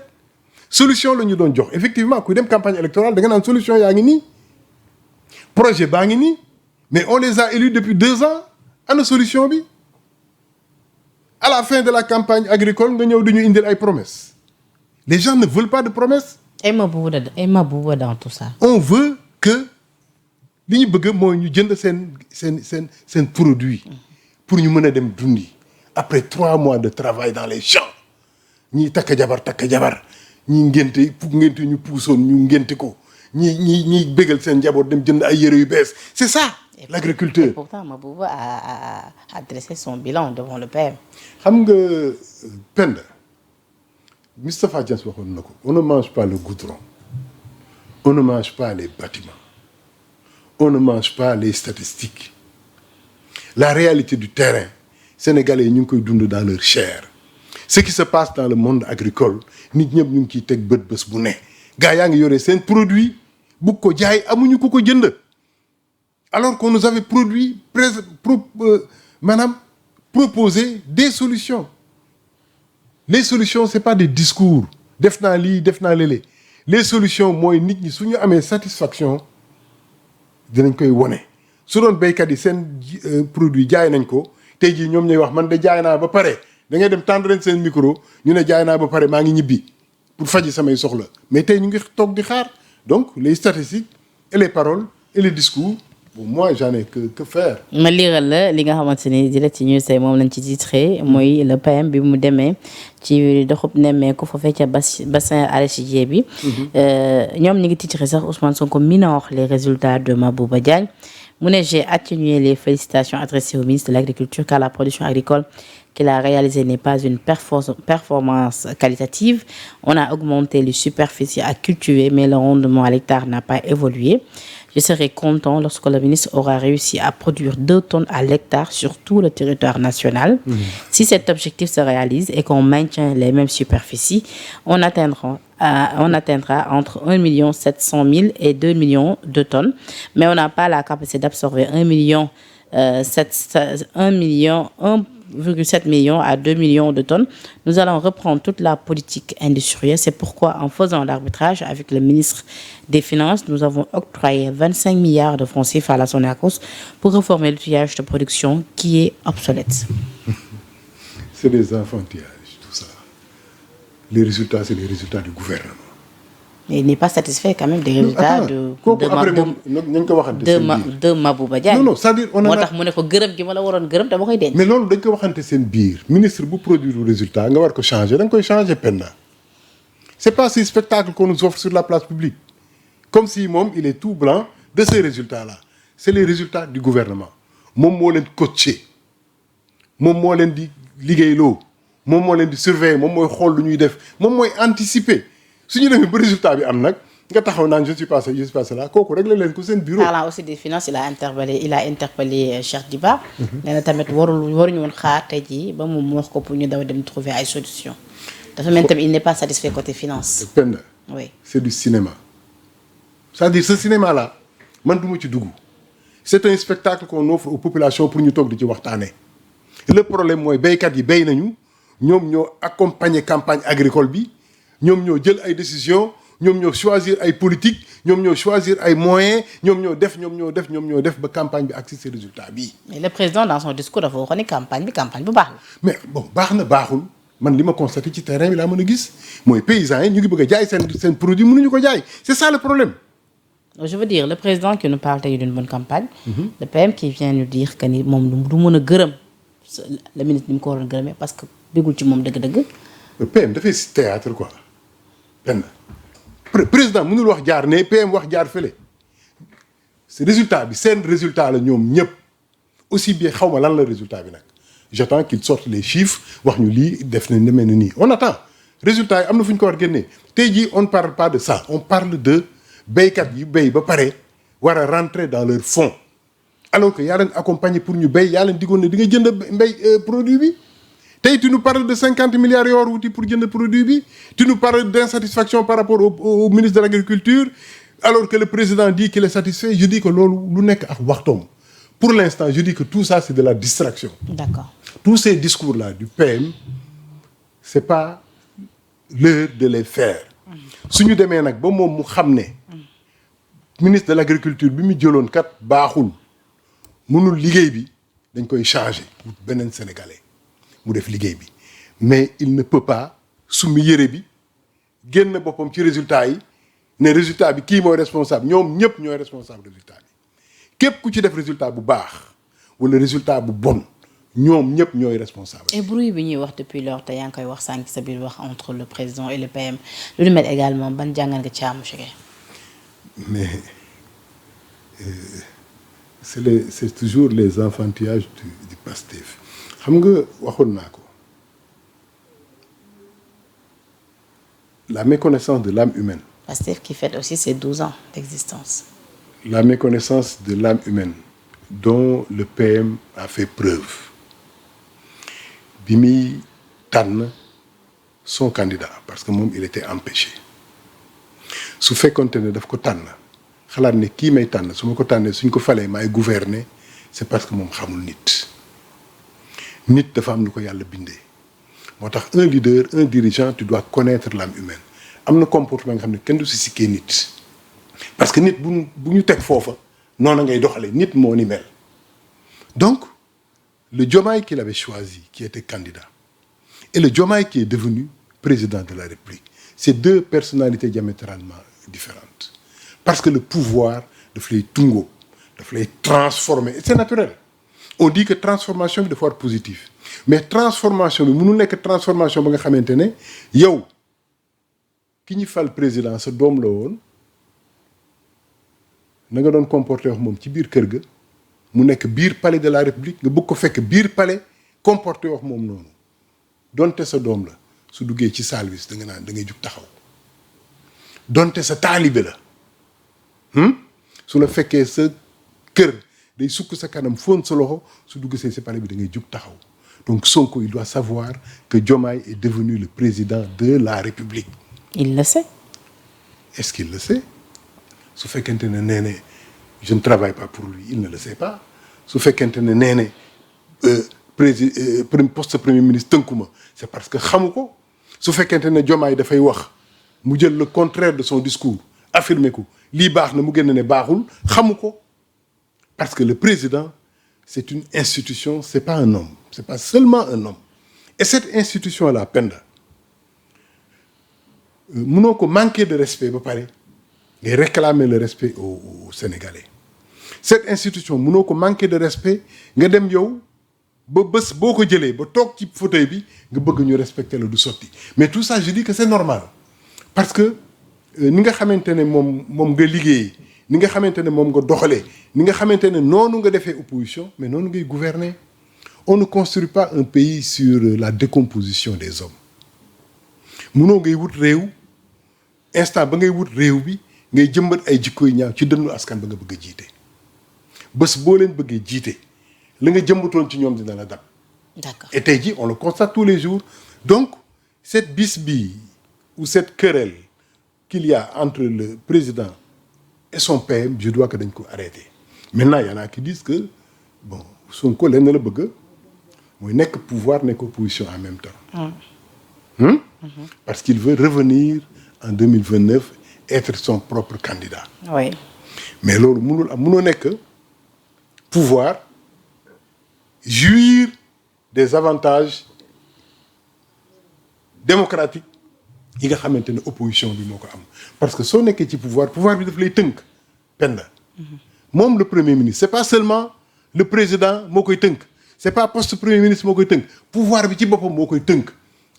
solution la ñu doon jox effectivement kuy dem campagne électorale da nga naan solution yaa ngi nii projet baa ngi nii mais on les a élus depuis 2 ans ana solution bi à la fin de la campagne agricole nga ñëw di ñu indil ay promesses les gens ne veulent pas de promesses. et Mabouba dans tout ça. on veut que li ñu bëgg mooy ñu jënd seen produit pour ñu mën a dem dundi après 3 mois de travail dans les champs ñiy takk jabar ñi ngénte ñu puusoon ñu ngénte ko ñi bégal seen njaboot dem jënd ay yére yu bees c'est ça l'agriculteur. Et pourtant Mabouba a dressé son bilan devant le PM. xam nga Penda Moustapha Niasse waxoon na ko on ne mange pas le goudron on ne mange pas les bâtiments on ne mange pas les statistiques la réalité du terrain sénégalais yi ñu ngi koy dund dans leur chair ce qui se passe dans le monde agricole nit ñëpp ñu ngi ciy teg bët bés bu ne gars yaa ngi yore seen produit bugg ko jaay amuñu ku ko jënd alors qu'on nous avait proposé des solutions les solutions c'est pas des discours def naa lii def naa lële les solutions mooy nit ñi suñu amee satisfaction dinañ koy wone su doon béykat yi seen produit jaay nañ ko tey jii ñoom ñooy wax man de jaay naa ba pare da ngay dem tendre leen seen micro ñu ne jaay naa ba pare maa ngi ñibbi pour faji samay soxla mais tey ñu ngi toog di xaar donc les statistiques et les paroles et les discours bon moi j'en ai que faire. ma liiral la li nga xamante ni Direct News tey moom lañ ci titré mooy le PM bi mu demee ci doxub nemmeeku foofee ca bassin arachidier bi. ñoom ñu ngi titré sax Ousmane Sonko minore les résultats de Mabouba Diagne mu ne j'ai atténué les félicitations adressées au ministre de l'Agriculture car la production agricole qu'il a réalisée n'est pas une performance qualitative. On a augmenté les superficies à cultiver mais le rendement à l'hectare n'a pas évolué. Je serai content lorsque le ministre aura réussi à produire 2 tonnes à l'hectare sur tout le territoire national. Si cet objectif se réalise et qu'on maintient les mêmes superficies, on atteindra entre 1 700 000 et 2 millions de tonnes. Mais on n'a pas la capacité d'absorber 1,7 million à 2 millions de tonnes. Nous allons reprendre toute la politique industrielle. C'est pourquoi, en faisant l'arbitrage avec le ministre des Finances, nous avons octroyé 25 milliards de francs CFA à la Sonacos pour réformer l'outillage de production qui est obsolète. C'est des enfantillages, tout ça. Les résultats, c'est les résultats du gouvernement. Mais il n'est pas satisfait quand même des résultats de Mabouba Diagne. Non, c'est-à-dire on a. moo tax mu ne ko gërëm gi ma la waroon gërëm dama koy denc. mais loolu dañ ko waxante seen biir ministre bu produire le résultat nga war ko changer da nga koy changer Penda. C'est pas ce spectacle qu'on nous offre sur la place publique comme si moom il est tout blanc de ces résultats-là c'est les résultats du gouvernement moom moo leen coacher moom moo leen di liggéeyloo moom moo leen di surveiller moom mooy xool lu ñuy def moom mooy anticiper. su ñu demee ba résultat bi am nag nga taxaw naan je suis passé là kooku réglé leen ko seen bureau. parlant aussi des finances il a interpellé Cheikh Diba. nee na tamit waruñu woon xaar tey jii ba mu wax ko pour ñu daw dem trouver ay solutions. dafa mel tamit il n'est pas satisfait côté finance. Penda. oui c'est du cinéma. c'est-à-dire ce cinéma là man du ma ci dugg c'est un spectacle qu'on offre aux populations pour ñu toog di ci waxtaanee. le problème mooy béykat yi béy nañu ñoom ñoo accompagner campagne agricole bi. ñoom ñoo jël ay décisions ñoom ñoo choisir ay politique ñoom ñoo choisir ay moyens ñoom ñoo def ba campagne bi ak ces résultats bii. mais le président dans son discours dafa waxoon ni campagne bu baax la. mais bon baax na baaxul man li ma constaté ci terrain bi laa mën a gis mooy paysans yi ñu ngi bëgg a jaay seen produit mënuñu ko jaay c'est ça le problème. je veux dire le président qui nous parle tey d'une bonne campagne. le PM qui vient nous dire que ni moom du mën a gërëm le ministre ni mu ko waroon gërëmee parce que bëggul ci moom dëgg-dëgg. le PM dafay théâtre quoi. benn président mënul wax jaar ne PM wax jaar fële ce résultat bi seen résultat la ñoom ñëpp aussi bien xaw ma lan la résultat bi nag j'attends qu'ils sortent les chiffres wax ñu lii def na demee na nii on attend résultat yi am na fu ñu ko war génnee tey jii on ne parle pas de ça on parle de béykat yi béy ba pare war a rentrer dans leur fonds alors que yaa leen accompagner pour ñu béy yaa leen digoon ne di nga jënd mbéy produit bi tey tu nous parles de 50 milliards yoo war wuti pour jënd produit bi tu nous parles d'insatisfaction par rapport au ministre de l'agriculture alors que le président dit qu'il est satisfait je dis que loolu lu nekk ak waxtoom pour l'instant je dis que tout ça c'est de la distraction. D'accord. Tous ces discours-là du PM c'est pas l'heure de les faire su ñu demee nag ba moom mu xam ne ministre de l'agriculture bi mu jëloon kat baaxul mënul liggéey bi dañ koy changer beneen sénégalais mu def liggéey bi mais il ne peut pas summi yëre bi génn boppam ci résultat yi ne résultat bi kii mooy responsable ñoom ñëpp ñooy responsable résultat bi képp ku ci def résultat bu baax wala résultat bu bon ñoom ñëpp ñooy responsable. et bruit bi ñuy wax depuis lors te yaa ngi koy wax sànq sa biir wax entre le président et le PM lu ñu mel également ban jàngal nga ci am monsieur Guèye. mais c'est toujours les enfantillages du Pastef xam nga waxoon naa ko la méconnaissance de l'âme humaine. Pastef qui fête aussi ses 12 ans d'existence. La méconnaissance de l'âme humaine dont le PM a fait preuve bi muy tànn son candidat parce que moom il était empêché su fekkonte ne daf ko tànn xalaat ne kii may tànn su ma ko tànnee suñ ko falee maay gouverner c'est parce que moom xamul nit dafa am lu ko yàlla bindee moo tax un leader un dirigeant tu dois connaître l'âme humaine am na comportement nga xam ne kenn du si sikkee nit parce que nit bu ñu teg foofa noonu ngay doxalee nit moo ni mel donc le Diomaye qu'il avait choisi qui était candidat et le Diomaye qui est devenu président de la République c'est deux personnalités diamétralement différentes parce que le pouvoir daf lay tungo daf lay transformer et c'est naturel on dit que transformation bi dafa war positif mais transformation bi mënu nekk transformation ba nga xamante ne yow ki ñu fal président sa doom la woon na nga doon comporté wax moom ci biir kër ga mu nekk biir palais de la République nga bëgg ko fekk biir palais comporté wax moom noonu donte sa doom la su duggee ci salle bi da nga naan da ngay jug taxaw donte sa taalibe la su la fekkee sa kër day sukk sa kanam fóon sa loxo su duggee ci palais bi da ngay jug taxaw donc Sonko il doit savoir que Diomaye est devenu le président de la République. Il le sait. Est-ce qu'il le sait? su fekkente ne nee ne je ne travaille pas pour lui il ne le sait pas su fekkente ne nee ne poste premier ministre tënkuma c'est parce que xamu ko su fekkente ne Diomaye dafay wax mu jël le contraire de son discours affirmer ko lii baax na mu génn ne baaxul xamu ko parce que le président c'est une institution c'est pas un homme c'est pas seulement un homme et cette institution là Penda mënoo ko manquer de respect ba pare ngay réclamer le respect aux Sénégalais cette institution mënoo ko manquer de respect nga dem yow ba bés boo ko jëlee ba toog ci fauteuil bi nga bëgg ñu respecter la du sotti mais tout ça je dis que c'est normal parce que ni nga xamante ne moom nga liggéey ni nga xamante ne moom nga doxalee ni nga xamante ne noonu nga defee opposition mais noonu ngay gouverner on ne construit pas un pays sur la décomposition des hommes mënoo ngay wut réew instant ba ngay wut réew bi ngay jëmbat ay jikko yu ñaaw ci dënnu askan ba nga bëgg a jiite bés boo leen bëggee jiite la nga jëmbatoon ci ñoom dina la dab. D'accord. Et tey jii on le constate tous les jours donc cette bisbille ou cette querelle qu'il y a entre le président et son PM je dois que dañ ko arrêter maintenant y en a qui disent que bon Sonko lenn la bëgg mooy nekk pouvoir nekk opposition en même temps. Parce qu'il veut revenir en 2029 être son propre candidat. Oui. Mais loolu mënoo nekk pouvoir jouir des avantages démocratiques yi nga xamante ne opposition bi moo ko am parce que soo nekkee ci pouvoir bi daf lay tënk Penda. moom le premier ministre c'est pas seulement le président moo koy tënk c'est pas poste premier ministre moo koy tënk pouvoir bi ci boppam moo koy tënk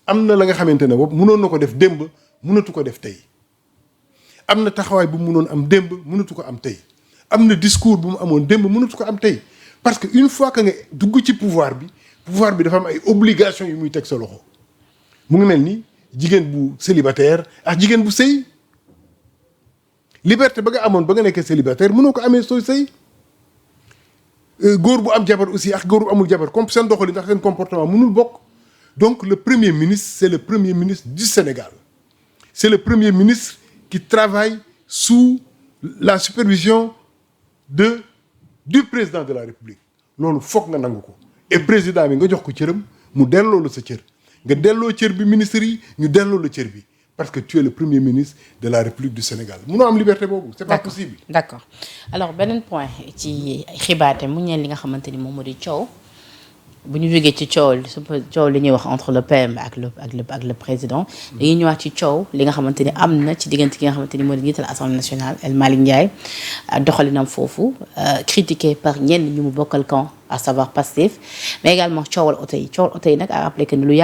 am na la nga xamante ne bopp mënoon na ko def démb mënatu ko def tey am na taxawaay bu mu mënoon am démb mënatu ko am tey am na discours bu mu amoon démb mënatu ko am tey parce que une fois que nga dugg ci pouvoir bi dafa am ay obligations yu muy teg sa loxo mu ngi mel ni jigéen bu célibataire ak jigéen bu sëy liberté ba nga amoon ba nga nekkee célibataire mënoo ko amee sooy sëy góor bu am jabar aussi ak góor bu amul jabar comme seen doxali ndax seen comportement mënul bokk. Donc le Premier ministre, c'est le Premier ministre du Sénégal. C'est le Premier ministre qui travaille sous la supervision du président de la République. Loolu foog nga nangu ko. Et président bi nga jox ko cëram mu delloo la sa cër. Nga delloo cër bi ministre yi ñu delloo la cër bi. Parce que tu es le Premier ministre de la République du Sénégal. Munoo am liberté boobu, c'est pas possible. D'accord. Alors beneen point ci xibaate mu ñeel li nga xamante ni moom moo di coow. bu ñu jógee ci coow li ñuy wax entre le PM ak le président dañuy ñëwaat ci coow li nga xamante ni am na ci diggante ki nga xamante ni moo di njiital Assemblée nationale El Malick Ndiaye doxalinam foofu critiqué par ñenn ñu mu bokkal camp à savoir Pastef mais également coowal oto yi nag a rappelé que ni lu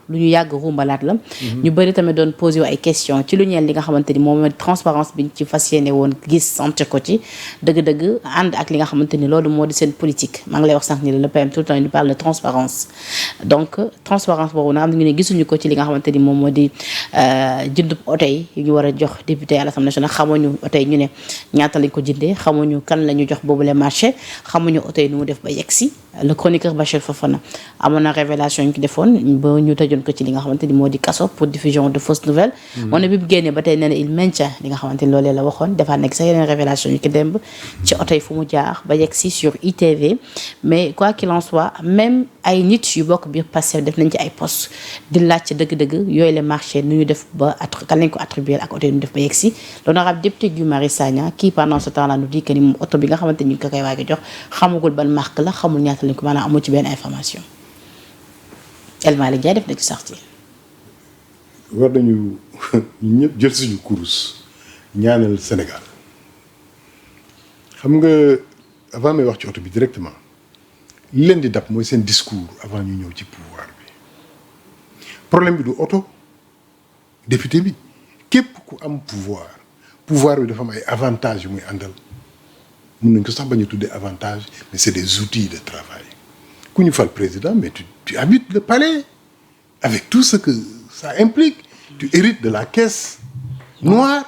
ñu yàgg rumbalaat la ñu bëri tamit doon posé wu ay question ci lu ñeel li nga xamante ni moom transparence bi ñu ci fas yéene woon gis sentir ko ci dëgg-dëgg ànd ak li nga xamante ni loolu moo di seen politique maa ngi lay wax sànq ni le PM tout le temps il parle de transparence donc transparence boobu na am nañu ne gisuñu ko ci li nga xamante ni moom moo di jëndub oto yi yu ñu war a jox député à l'Assemblée nationale xamuñu oto yi ñu ne ñaata lañ ko jëndee xamuñu kan la ñu jox boobu les marché xamuñu oto yi nu mu def ba yegg si le chroniqueur Bachir Fofana amoon na révélation ñu ko defoon ba ñu tëjoon ko ci li nga xamante ni moo di kaso pour diffusion de fausses nouvelles moo ne bi mu génnee ba tey nee na il maintient li nga xamante ni loolee la waxoon defaat nekk sax yeneen révélation ñu ko démb ci oto yi fu mu jaar ba yegg si sur ITV mais quoi qu'il en soit même ay nit yu bokk biir Pastef def nañ ci ay poste di laaj ci dëgg-dëgg yooyu les marchés nu ñu def ba kan lañ ko attribuer ak oto yi nu def ba yegg si l'honorable député Guy Marius Sagna qui pendant ce temps là nous dit que ni moom oto bi nga xamante ni ñu ko koy waaj a jox xamagul ban marque la xamul ñaata lañ ko maanaam amul ci benn information El Malick Ndiaye def na ci sorti war nañu ñun ñëpp jël suñu kurus ñaanal Sénégal xam nga avant may wax ci oto bi directement li leen di dab mooy seen discours avant ñu ñëw ci pouvoir bi problème bi du oto député bi képp ku am pouvoir bi dafa am ay avantages yu muy àndal mun nañ ko sax bañ a tuddee avantage mais c'est des outils de travail ku ñu fal président mais tu habites le palais avec tout ce que ça implique tu hérites de la caisse noire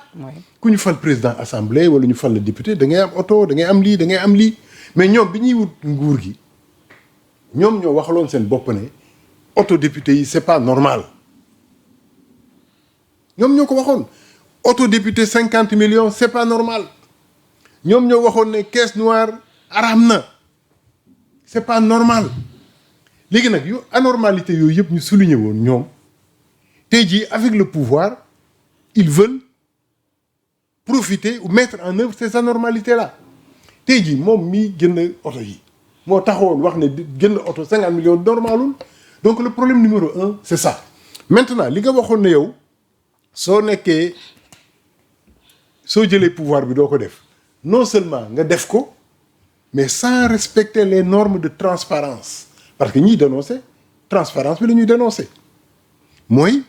ku ñu fal président assemblée wala ñu fal le député da ngay am oto da ngay am lii da ngay am lii mais ñoom bi ñuy wut nguur gi ñoom ñoo waxaloon seen bopp ne auto député yi c'est pas normal ñoom ñoo ko waxoon auto député 50 millions c'est pas normal ñoom ñoo waxoon ne caisse noire araam na c'est pas normal léegi nag yu anormalité yooyu yëpp ñu souligner woon ñoom tey jii avec le pouvoir ils veulent profiter ou mettre en œuvre ces anormalités là tey jii moom mii jënd oto yi moo taxawoon wax ne jënd oto 50 millions normalul donc le problème numéro 1 c'est ça maintenant li nga waxoon ne yow soo jëlee pouvoir bi doo ko def non seulement nga def ko mais sans respecter les normes de transparence parce que ñiy dénoncer transparence bi la ñuy dénoncer mooy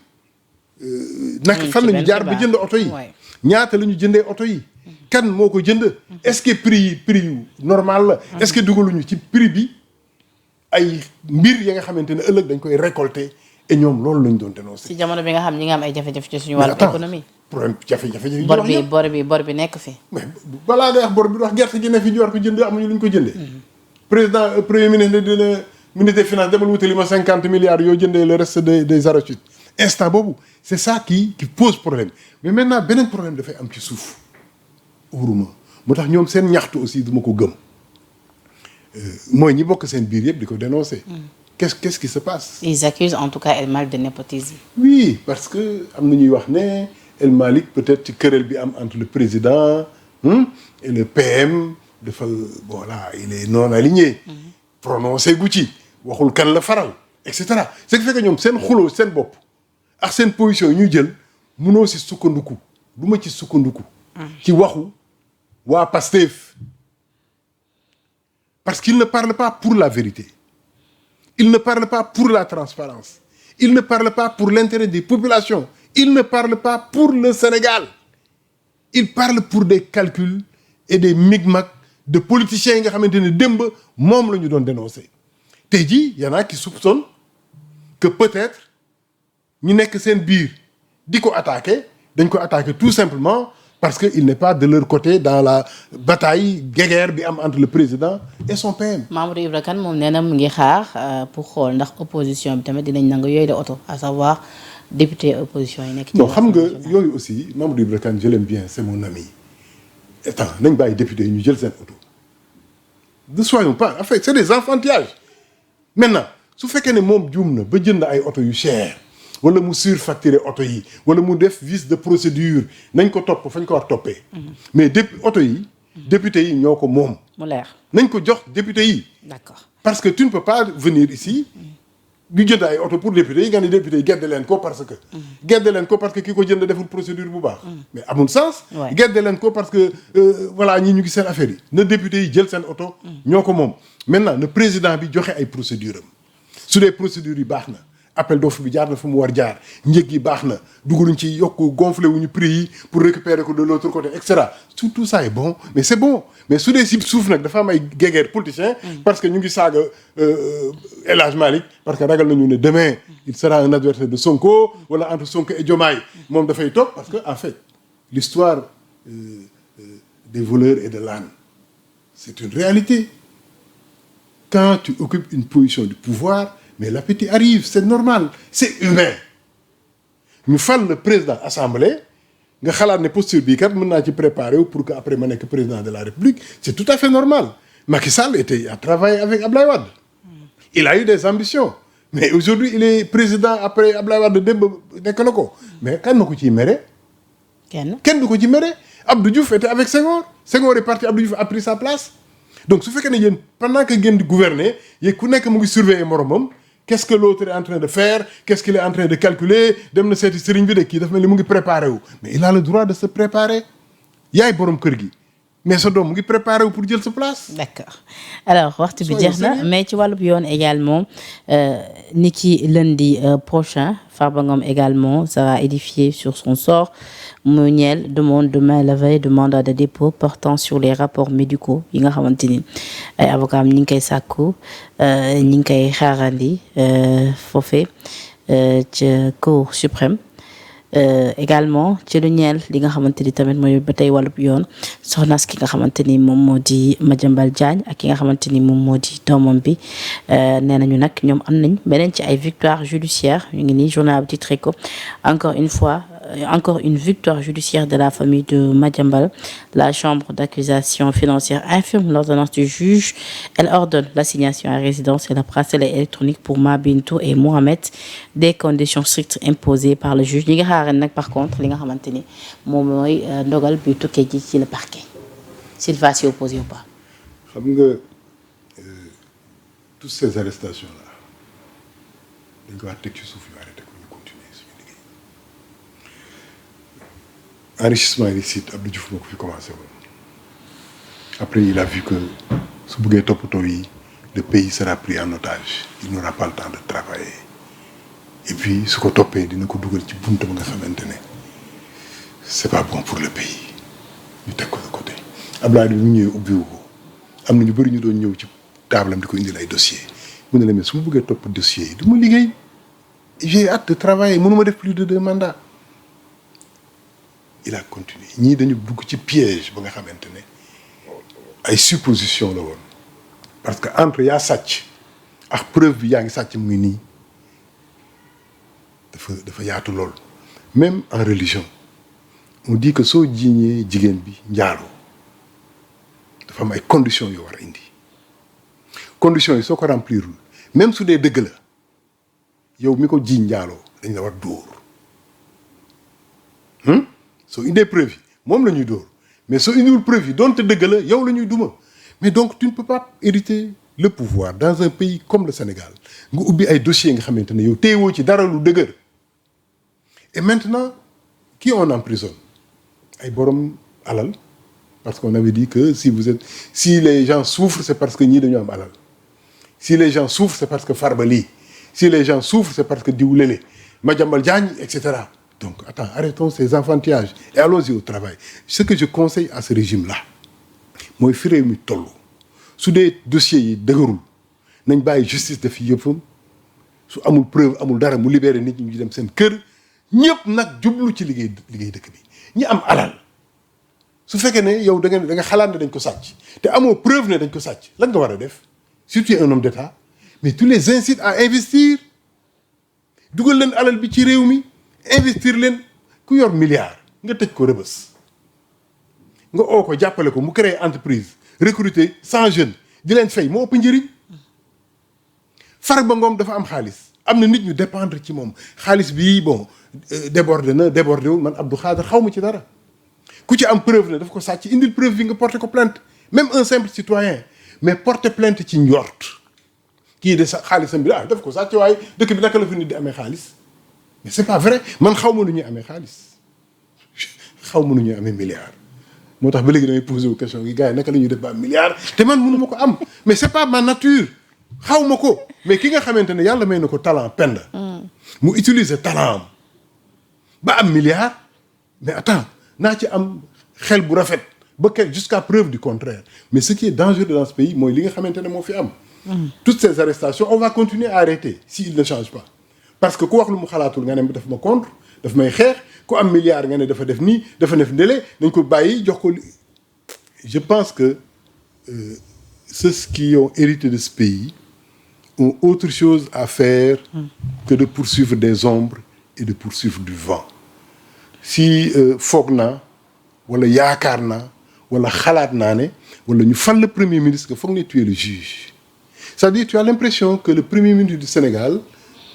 naka fan la ñu jaar ba jënd oto yi ñaata la ñu jëndee oto yi kan moo ko jënd est-ce que prix yu normal la est-ce que dugaluñu ci prix bi ay mbir ya nga xamante ne ëllëg dañ koy récolter et ñoom loolu lañ doon dénoncer. ci jamono bi nga xam ñi nga am ay jafe-jafe ci suñu wàllu économie. problème jafe-jafe yi bor bi nekk fi. mais balaa ngay wax bor bi wax gerte gi ne fi ñu war ko jënd amuñu lu ñu ko jëndee. président premier ministre dina ministre des finances demal wutali ma 50 milliards yoo jëndee le reste des arachides instant boobu c'est ça qui pose problème mais maintenant beneen problème dafay am ci suuf wóoruma moo tax ñoom seen ñaxtu aussi duma ko gëm mooy ñi bokk seen biir yëpp di ko dénoncer. Qu'est-ce qui se passe? Ils accusent en tout cas El Malick de népotisme. Oui, parce que am na ñuy wax ne El Malick peut-être ci querelle bi am entre le président et le PM dafa voilà il est non aligné. prononcé gu ci waxul kan la faral et cetera ce qui fait que ñoom seen xuloo seen bopp ak seen position yi ñuy jël mënoo si sukkandiku du ma ci sukkandiku. ci waxu waa Pastef parce qu'il ne parle pas pour la vérité. Il ne parle pas pour la transparence. Il ne parle pas pour l'intérêt des populations. Il ne parle pas pour le Sénégal. Il parle pour des calculs et des micmacs de politiciens yi nga xamante ne démb moom la ñu doon dénoncer tey jii y en a qui soupçonnent que peut-être ñu nekk seen biir di ko attaquer dañ ko attaquer tout simplement parce que il n'est pas de leur côté dans la bataille guerre bi am entre le président et son PM. Mamadou Ibra Kane moom nee na mu ngi xaar pour xool ndax opposition bi tamit dinañ nangu yooyu la oto à savoir député opposition yi nekk. non xam nga yooyu aussi Mamadou Ibra Kane je l'aime bien c'est mon ami. Attends nañ bàyyi député yi ñu jël seen oto ne soyons pas en fait c'est des enfantillages maintenant su fekkee ne moom juum na ba jënd ay oto yu cher wala mu surfacturer oto yi wala mu def vice de procédure nañ ko topp fañ ko war toppee. mais oto yi. député yi ñoo ko moom. mu leer nañ ko jox député yi. d'accord parce que tu ne peux pas venir ici. ñu jënd ay oto pour député yi nga ne député yi gedde leen ko parce que. gedde leen ko parce que ki ko jënd deful procédure bu baax. mais amul sens. gedde leen ko parce que voilà ñi ñu ngi seen affaire yi. na député yi jël seen oto. ñoo ko moom maintenant na président bi joxe ay procédure am su dee procédure yi baax na appel d'offre bi jaar na fu mu war jaar njëg yi baax na dugaluñ ci yokk gonflé wuñu prix yi pour récupérer ko de l'autre côté et cetera tout ça est bon mais c'est bon mais su dee si suuf nag dafa am ay guéguerre politicien parce que ñu ngi saaga El Hadj Malick parce que ragal nañu ne demain il sera un adversaire de Sonko wala entre Sonko et Diomaye moom dafay toog parce que en fait l'histoire des voleurs et de l'âne c'est une réalité quand tu occupes une position de pouvoir mais l'appétit arrive c'est normal c'est humain ñu fal le président assemblée nga xalaat ne posture bii kat mën naa ci préparer wu pour que après ma nekk président de la République c'est tout à fait normal Macky Sall a travaillé avec Ablaye Wade il a eu des ambitions mais aujourd'hui il est président après Ablaye Wade démb nekk na ko mais kan na ko ciy mere kenn du ko ci mere Abdou Diouf était avec Senghor est parti Abdou Diouf a pris sa place donc su fekkee ne yéen pendant que ngeen di gouverner yéen ku nekk mu ngi surveiller moromam qu'est-ce que l'autre est en train de faire qu'est-ce qu'il est en train de calculer dem na seeti sëriñ bi de kii dafa mel ni mu ngi préparer wu mais il a le droit de se préparer yaay borom kër gi mais sa doom mu ngi préparer wu pour jël sa place. d'accord alors waxtu bi jeex na mais ci wàllub yoon également ni ki lundi prochain Farba Ngom également sera édifié sur son sort mu ñeel demande demain la veille de mandat de dépôt portant sur les rapports médicaux yi nga xamante ni ay avocats am ñi ngi koy sàkku ñi ngi koy xaarandi foofee ca Cour suprême. Également ci lu ñeel li nga xamante ni tamit mooy ba tey wàllub yoon soxnaas ki nga xamante ni moom moo di Madiambal Diagne ak ki nga xamante ni moom moo di doomam bi nee nañu nag ñoom am nañ beneen ci ay victoire judiciaire ñu ngi nii journal bi titré ko encore une victoire judiciaire de la famille de Madiambal. La chambre d'accusation financière infirme l'ordonnance du juge. Elle ordonne l'assignation à résidence et le bracelet électronique pour Mabintou et Mohamed, des conditions strictes imposées par le juge. ñi nga xaar nag par contre li nga xamante ni moom mooy ndogal bi tukkee ji ci le parquet s'il va s'y opposer ou pas. xam nga toutes ces arrestations là dañ ko wax teg ci suuf yu arrêté ko ñu continuer suñu liggéey enrichissement illicite Abdou Diouf moo ko fi commencé woon après il a vu que su bëggee toppatoo yi le pays sera pris en otage il n'aura pas le temps de travailler et puis su ko toppee dina ko dugal ci buntu ba nga xamante ne c'est pas bon pour le pays ñu teg ko de côté Abdoulaye bi mu ñëwee ubbiwu ko am na ñu bëri ñu doon ñëw ci taabalam di ko indil ay dossiers mu ne la mais su ma bëggee topp dossiers yi du ma liggéey j'ai hâte de travailler mënuma def plus de 2 mandats il a continué ñii dañu dugg ci piège ba nga xamante ne ay supposition la woon parce que entre yaa sàcc ak preuve bi yaa ngi sàcc mu ngi nii dafa yaatu lool même en religion on dit que soo jiiñee jigéen bi njaaloo dafa am ay conditions yoo war a indi conditions yi soo ko remplirul même su dee dëgg la yow mi ko jiiñ njaaloo dañ la war dóor soo indee preuve yi moom la ñuy dóor mais soo indiwul preuve yi doonte dëgg la yow la ñuy duma mais donc tu ne peux pas hériter le pouvoir dans un pays comme le Sénégal nga ubbi ay dossiers nga xamante ne yow téewoo ci dara lu dëgër et maintenant qui on emprisonne ay borom alal parce qu'on avait dit que si les gens souffrent c'est parce que ñii dañu am alal si les gens souffrent c'est parce que Farba lii si les gens souffrent c'est parce que diw lele Madiambal Diagne etc. Donc attends arrêtons ces enfantillages et allons-y au travail ce que je conseille à ce régime-là mooy fi réew mi toll su dee dossiers yi dëgërul nañ bàyyi justice def yëppam su amul preuve amul dara mu libéré nit ñi ñu dem seen kër ñëpp nag jublu ci liggéey dëkk bi ñi am alal su fekkee ne yow da nga xalaat ne dañ ko sàcc te amoo preuve ne dañ ko sàcc lan nga war a def surtout un homme d'État mais tu les incites à investir dugal leen alal bi ci réew mi investir leen ku yor milliard nga tëj ko rëbës nga oo ko jàppale ko mu créer entreprise recruter 100 jeunes di leen fay moo ëpp njëriñ Farba Ngom dafa am xaalis am na nit ñu dépendre ci moom xaalis bii bon débordé wul man Abdou Khadre xaw ma ci dara ku ci am preuve ne daf ko sàcc indil preuve bi nga porté ko plainte même un simple citoyen mais porter plainte ci njort kii de sa xaalisam bi daf ko sàcc waaye dëkk bi naka la fi nit di amee xaalis mais c'est pas vrai man xaw ma nu ñuy amee xaalis xaw ma nu ñuy amee milliard moo tax ba léegi damay posé wu question yi gars yi naka la ñuy def ba am milliard te man mënu ma ko am mais c'est pas ma nature xaw ma ko mais ki nga xamante ne yàlla may na ko talent pend mu utiliser talent am ba am milliard mais attends naa ci am xel bu rafet ba jusqu'à preuve du contraire mais ce qui est dangereux dans ce pays mooy li nga xamante ne moo fi am toutes ces arrestations on va continuer à arrêter s'il ne change pas parce que ku wax lu mu xalaatul nga ne daf ma contre daf may xeex ku am milliard nga ne dafa def nii dafa def ndele nañ ko bàyyi jox ko je pense que ceux qui ont hérité de ce pays ont autre chose à faire que de poursuivre des ombres et de poursuivre du vent si foog naa wala yaakaar naa wala xalaat naa ne wala ñu fal le premier ministre que foog ne tu es le juge c'est-à-dire tu as l'impression que le premier ministre du Sénégal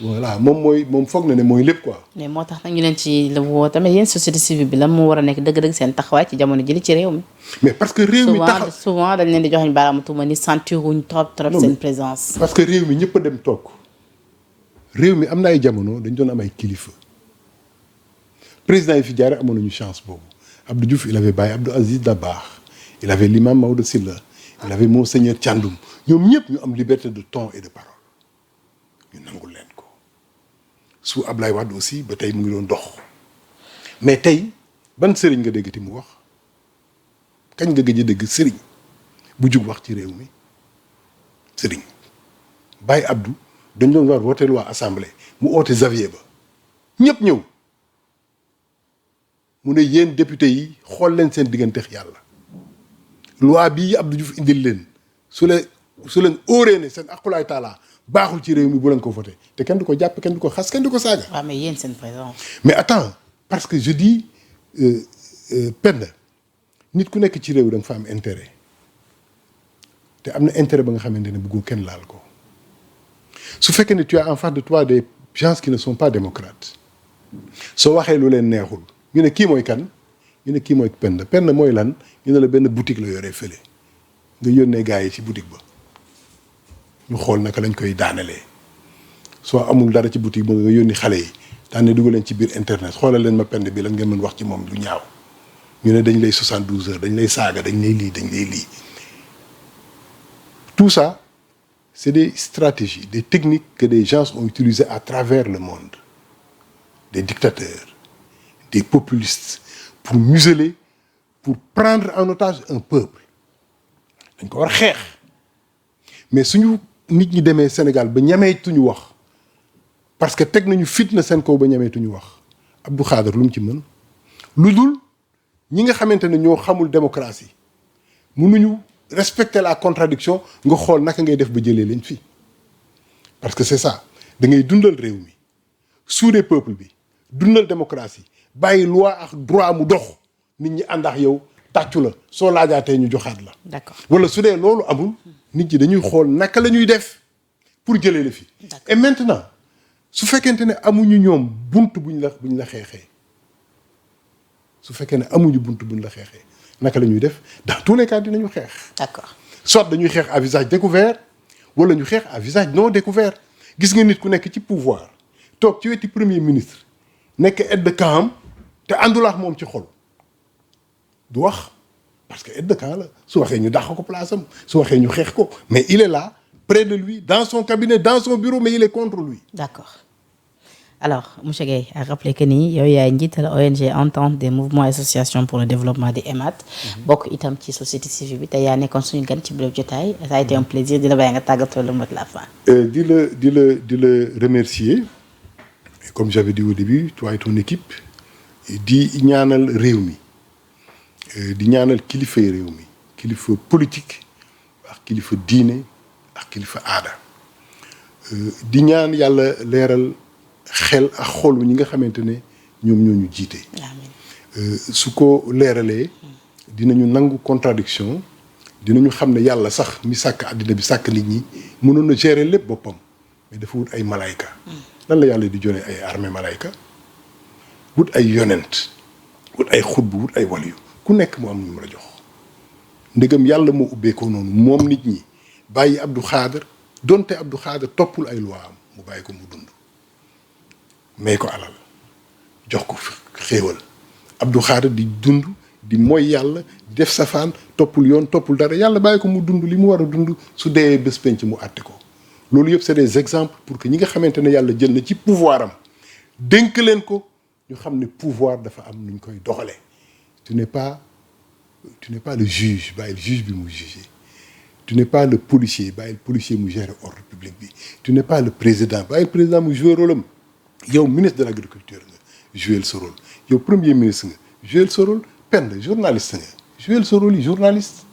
voilà moom foog na ne mooy lépp quoi. mais moo tax nag ñu leen ci la woo tamit yéen société civile bi lan moo war a nekk dëgg-dëgg seen taxawaay ci jamono jëli ci réew mi. mais parce que réew mi souvent dañ leen di joxoñ baaraamu tuuma ni sentiruñ trop seen présence. parce que réew mi ñëpp a dem toog réew mi am na ay jamono dañ doon am ay kilifa président yi fi jaare amoon nañu chance boobu Abdou Diouf il avait Baye Abdou Aziz Dabakh il avait l'imam Maodo Sylla il avait Monseigneur Thiandoum ñoom ñëpp ñu am liberté de ton et de parole ñu nangul leen ko su Ablaye Wade aussi ba tey mu ngi doon dox mais tey ban sëriñ nga dégg ti mu wax kañ nga gëj a dégg sëriñ bu jug wax ci réew mi sëriñ Baye Abdou dañ doon war voter loi assemblée mu oote Xavier ba ñëpp ñëw mu ne yéen député yi xool leen seen digganteex yàlla loi bii Abdou Diouf indil leen su leen óoree ne seen aqulaay taala baaxul ci réew mi bu leen ko voté te kenn du ko jàpp kenn du ko xas kenn du ko saaga. waaw mais yéen seen présence. mais attends parce que je dis Penda nit ku nekk ci réew da nga fa am intérêt te am na intérêt ba nga xamante ne bëggoo kenn laal ko su fekkee ne tu as en face de toi des gens qui ne sont pas démocrates soo waxee lu leen neexul ñu ne kii mooy kan ñu ne kii mooy Penda mooy lan ñu ne la benn boutique la yoree fële nga yónnee gars yi ci boutique ba. ñu xool naka lañ koy daanelee soo amul dara ci boutique ba nga yónni xale yi daane dugg leen ci biir internet xoolal leen ma pend bi lan ngeen mën wax ci moom lu ñaaw ñu ne dañ lay 72 heures dañ lay saaga dañ lay lii tout ça c'est des stratégies des techniques que des gens ont utilisées à travers le monde des dictateurs des populistes pour museler pour prendre en otage un peuple dañ ko war xeex mais suñu nit ñi demee Sénégal ba ñameetuñu wax parce que teg nañu fitna seen kaw ba ñameetuñu wax Abdou Khadre lu mu ci mën lu dul ñi nga xamante ne ñoo xamul démocratie mënuñu respecter la contradiction nga xool naka ngay def ba jëlee leen fii parce que c'est ça da ngay dundal réew mi suude peuple bi dundal démocratie bàyyi loi ak droit mu dox nit ñi ànd ak yow tàccu la soo laajaatee ñu joxaat la. d'accord wala su dee loolu amul. nit ñi dañuy xool naka la ñuy def pour jëlee la fi. et maintenant su fekkente ne amuñu ñoom bunt buñ la xeexee su fekkee ne amuñu bunt buñ la xeexee naka la ñuy def dans tous les cas dinañu xeex. d'accord soit dañuy xeex à visage découvert wala ñu xeex à visage non découvert gis nga nit ku nekk ci pouvoir toog ci wetu premier ministre nekk aide de camp te àndulaax moom ci xol du wax. parce que aide de camp la su waxee ñu dàq ko place am su waxee ñu xeex ko mais il est là près de lui dans son cabinet dans son bureau mais il est contre lui. d'accord alors monsieur Guèye a rappelé que ni yow yaay njiital ONG Entente des mouvements et associations pour le développement di EMAD. bokk itam ci société civile bi te yaa nekkoon suñu gan ci bërëb jotaay ça a été un plaisir di la bàyyi nga tàggatoo le mot de la fin. di la remercier comme j'avais dit au début toi et ton équipe di ñaanal réew mi di ñaanal kilifay réew mi kilifa politique ak kilifa diine ak kilifa aada di ñaan yàlla leeral xel ak xolu ñi nga xamante ne ñoom ñoo ñu jiite. su ko leeralee dinañu nangu contradiction dinañu xam ne yàlla sax mi sàkk àddina bi sàkk nit ñi mënoon na gérer lépp boppam mais dafa wut ay malayka lan la yàlla di jone ay armée malayka wut ay yonent wut ay xutbu wut ay waliyu ku nekk mu am ñu mu la jox ndegam yàlla moo ubbeekoo noonu moom nit ñi bàyyi Abdou Khadre donte Abdou Khadre toppul ay loi am mu bàyyi ko mu dund may ko alal jox ko xéewal Abdou Khadre di dund di mooy yàlla di def safaan toppul yoon toppul dara yàlla bàyyi ko mu dund li mu war a dund su dee bés penc mu àtte ko loolu yëpp c'est des exemples pour que ñi nga xamante ne yàlla jël na ci pouvoir am dénk leen ko ñu xam ne pouvoir dafa am nuñ koy doxalee tu n'es pas le juge bàyyil juge bi mu juger tu n'es pas le policier bàyyil policier mu gérer ordre public bi tu n'es pas le président bàyyil président mu jouer rôle am yow ministre de l'agriculture nga jouer sa rôle yow premier ministre nga jouer sa rôle Penda journaliste nga jouer sa rôle yi journaliste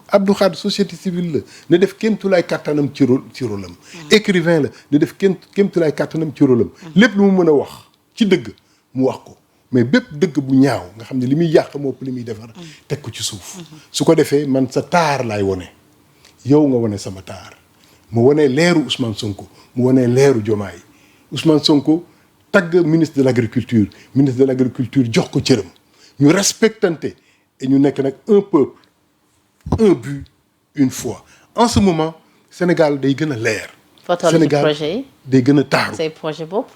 Abdou Khadre société civile la na def kéemtulaay kàttanam ci rôle am écrivain la na def kéemtulaay kàttanam ci rôle am lépp lu mu mën a wax ci dëgg mu wax ko mais bépp dëgg bu ñaaw nga xam ne li muy yàq moo ëpp li muy defar teg ko ci suuf su ko defee man sa taar laay wone yow nga wone sama taar mu wone leeru Ousmane Sonko mu wone leeru Diomaye Ousmane Sonko tagg ministre de l'agriculture jox ko cëram ñu respectante et ñu nekk nag un peuple un but une foi en ce moment Sénégal day gën a leer. Sénégal projet yi day gën a taaru. say projet boobu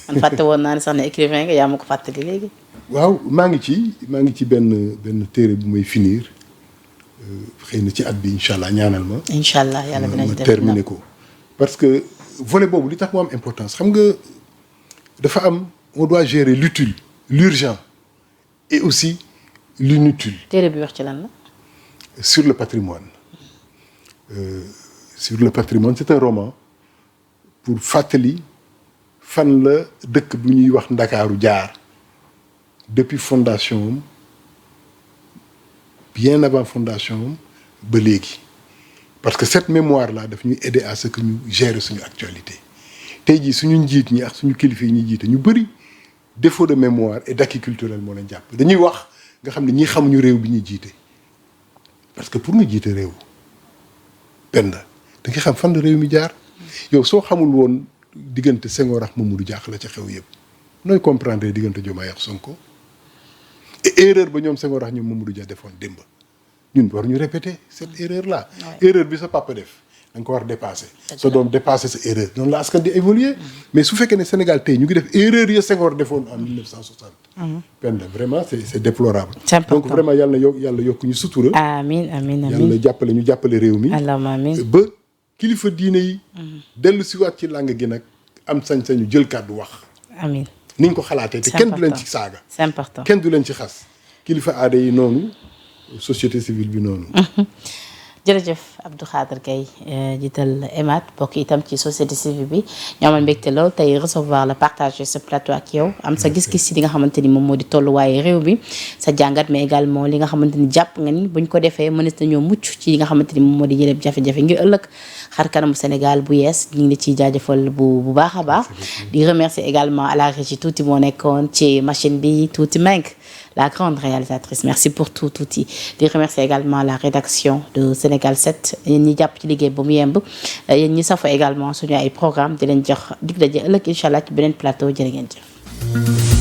man fàtte woon naa ne sax ne écrivain nga yaa ma ko fàttali léegi. waaw maa ngi ci benn téere bu may finir xëy na ci at bi incha allah ñaanal ma. incha allah yàlla dina ci def terminer ko parce que volet boobu li tax mu am importance xam nga dafa am on doit gérer l'utile l'urgent et aussi l'inutile. téere bi wax ci lan la. sur le patrimoine c'est un roman pour fàttali fan la dëkk bu ñuy wax Ndakaaru jaar depuis fondation am bien avant fondation am ba léegi parce que cette mémoire là daf ñuy aider à ce que ñu gérer suñu actualité tey jii suñu njiit ñi ak suñu kilifa yi ñuy jiite ñu bëri défaut de mémoire et d'acquis culturel moo leen jàpp dañuy wax nga xam ne ñi xamuñu réew bi ñuy jiite parce que pour nga jiite réew Penda da nga xam fan la réew mi jaar yow soo xamul woon diggante Senghor ak Mamadou Dia la ca xew yëpp nooy comprendre diggante Diomaye ak Sonko et erreur ba ñoom Senghor ak ñoom Mamadou Dia defoon démb ñun war ñu répéter cette erreur là. erreur bi sa papa def da nga ko war dépasser. sa doom dépasser sa erreur noonu la askan di évoluer mais su fekkee ne Sénégal tey ñu ngi def erreur ya Senghor defoon en 1960. Penda vraiment c'est déplorable. donc vraiment yàlla yokk ñu sutura. amiin yàlla ñu jàppale réew mi. allahumma amiin ba kilifa diine yi. dellu si waat ci làng gi nag am sañ-sañu jël kàddu wax. amiin niñ ko xalaatee te kenn du leen ci saaga. c'est important kenn du leen ci xas. kilifa aada yi noonu société civile bi noonu. jërëjëf Abdou Khadre Gaye jiital EMAD bokk itam ci société civile bi ñoo amoon mbégte lool tey recevoir la partager ce plateau ak yow am sa gis-gis ci li nga xamante ni moom moo di tolluwaaye réew bi sa jàngat mais également li nga xamante ni jàpp nga ni buñ ko defee mënees nañoo mucc ci li nga xamante ni moom moo di jëlee jafe-jafe ngir ëllëg xar kanamu Sénégal bu yees ñu ngi la ciy jaajëfal bu baax a baax di remercier également à la régie tuuti moo nekkoon ci machine bi tuuti Menk la grande réalisatrice merci pour tout tuuti di remercier également la rédaction de Sénégal 7 yéen ñi jàpp ci liggéey ba mu yemb yéen ñi safo également suñu ay programme di leen jox dig daje ëllëg incha allah ci beneen plateau jërë ngeen jëf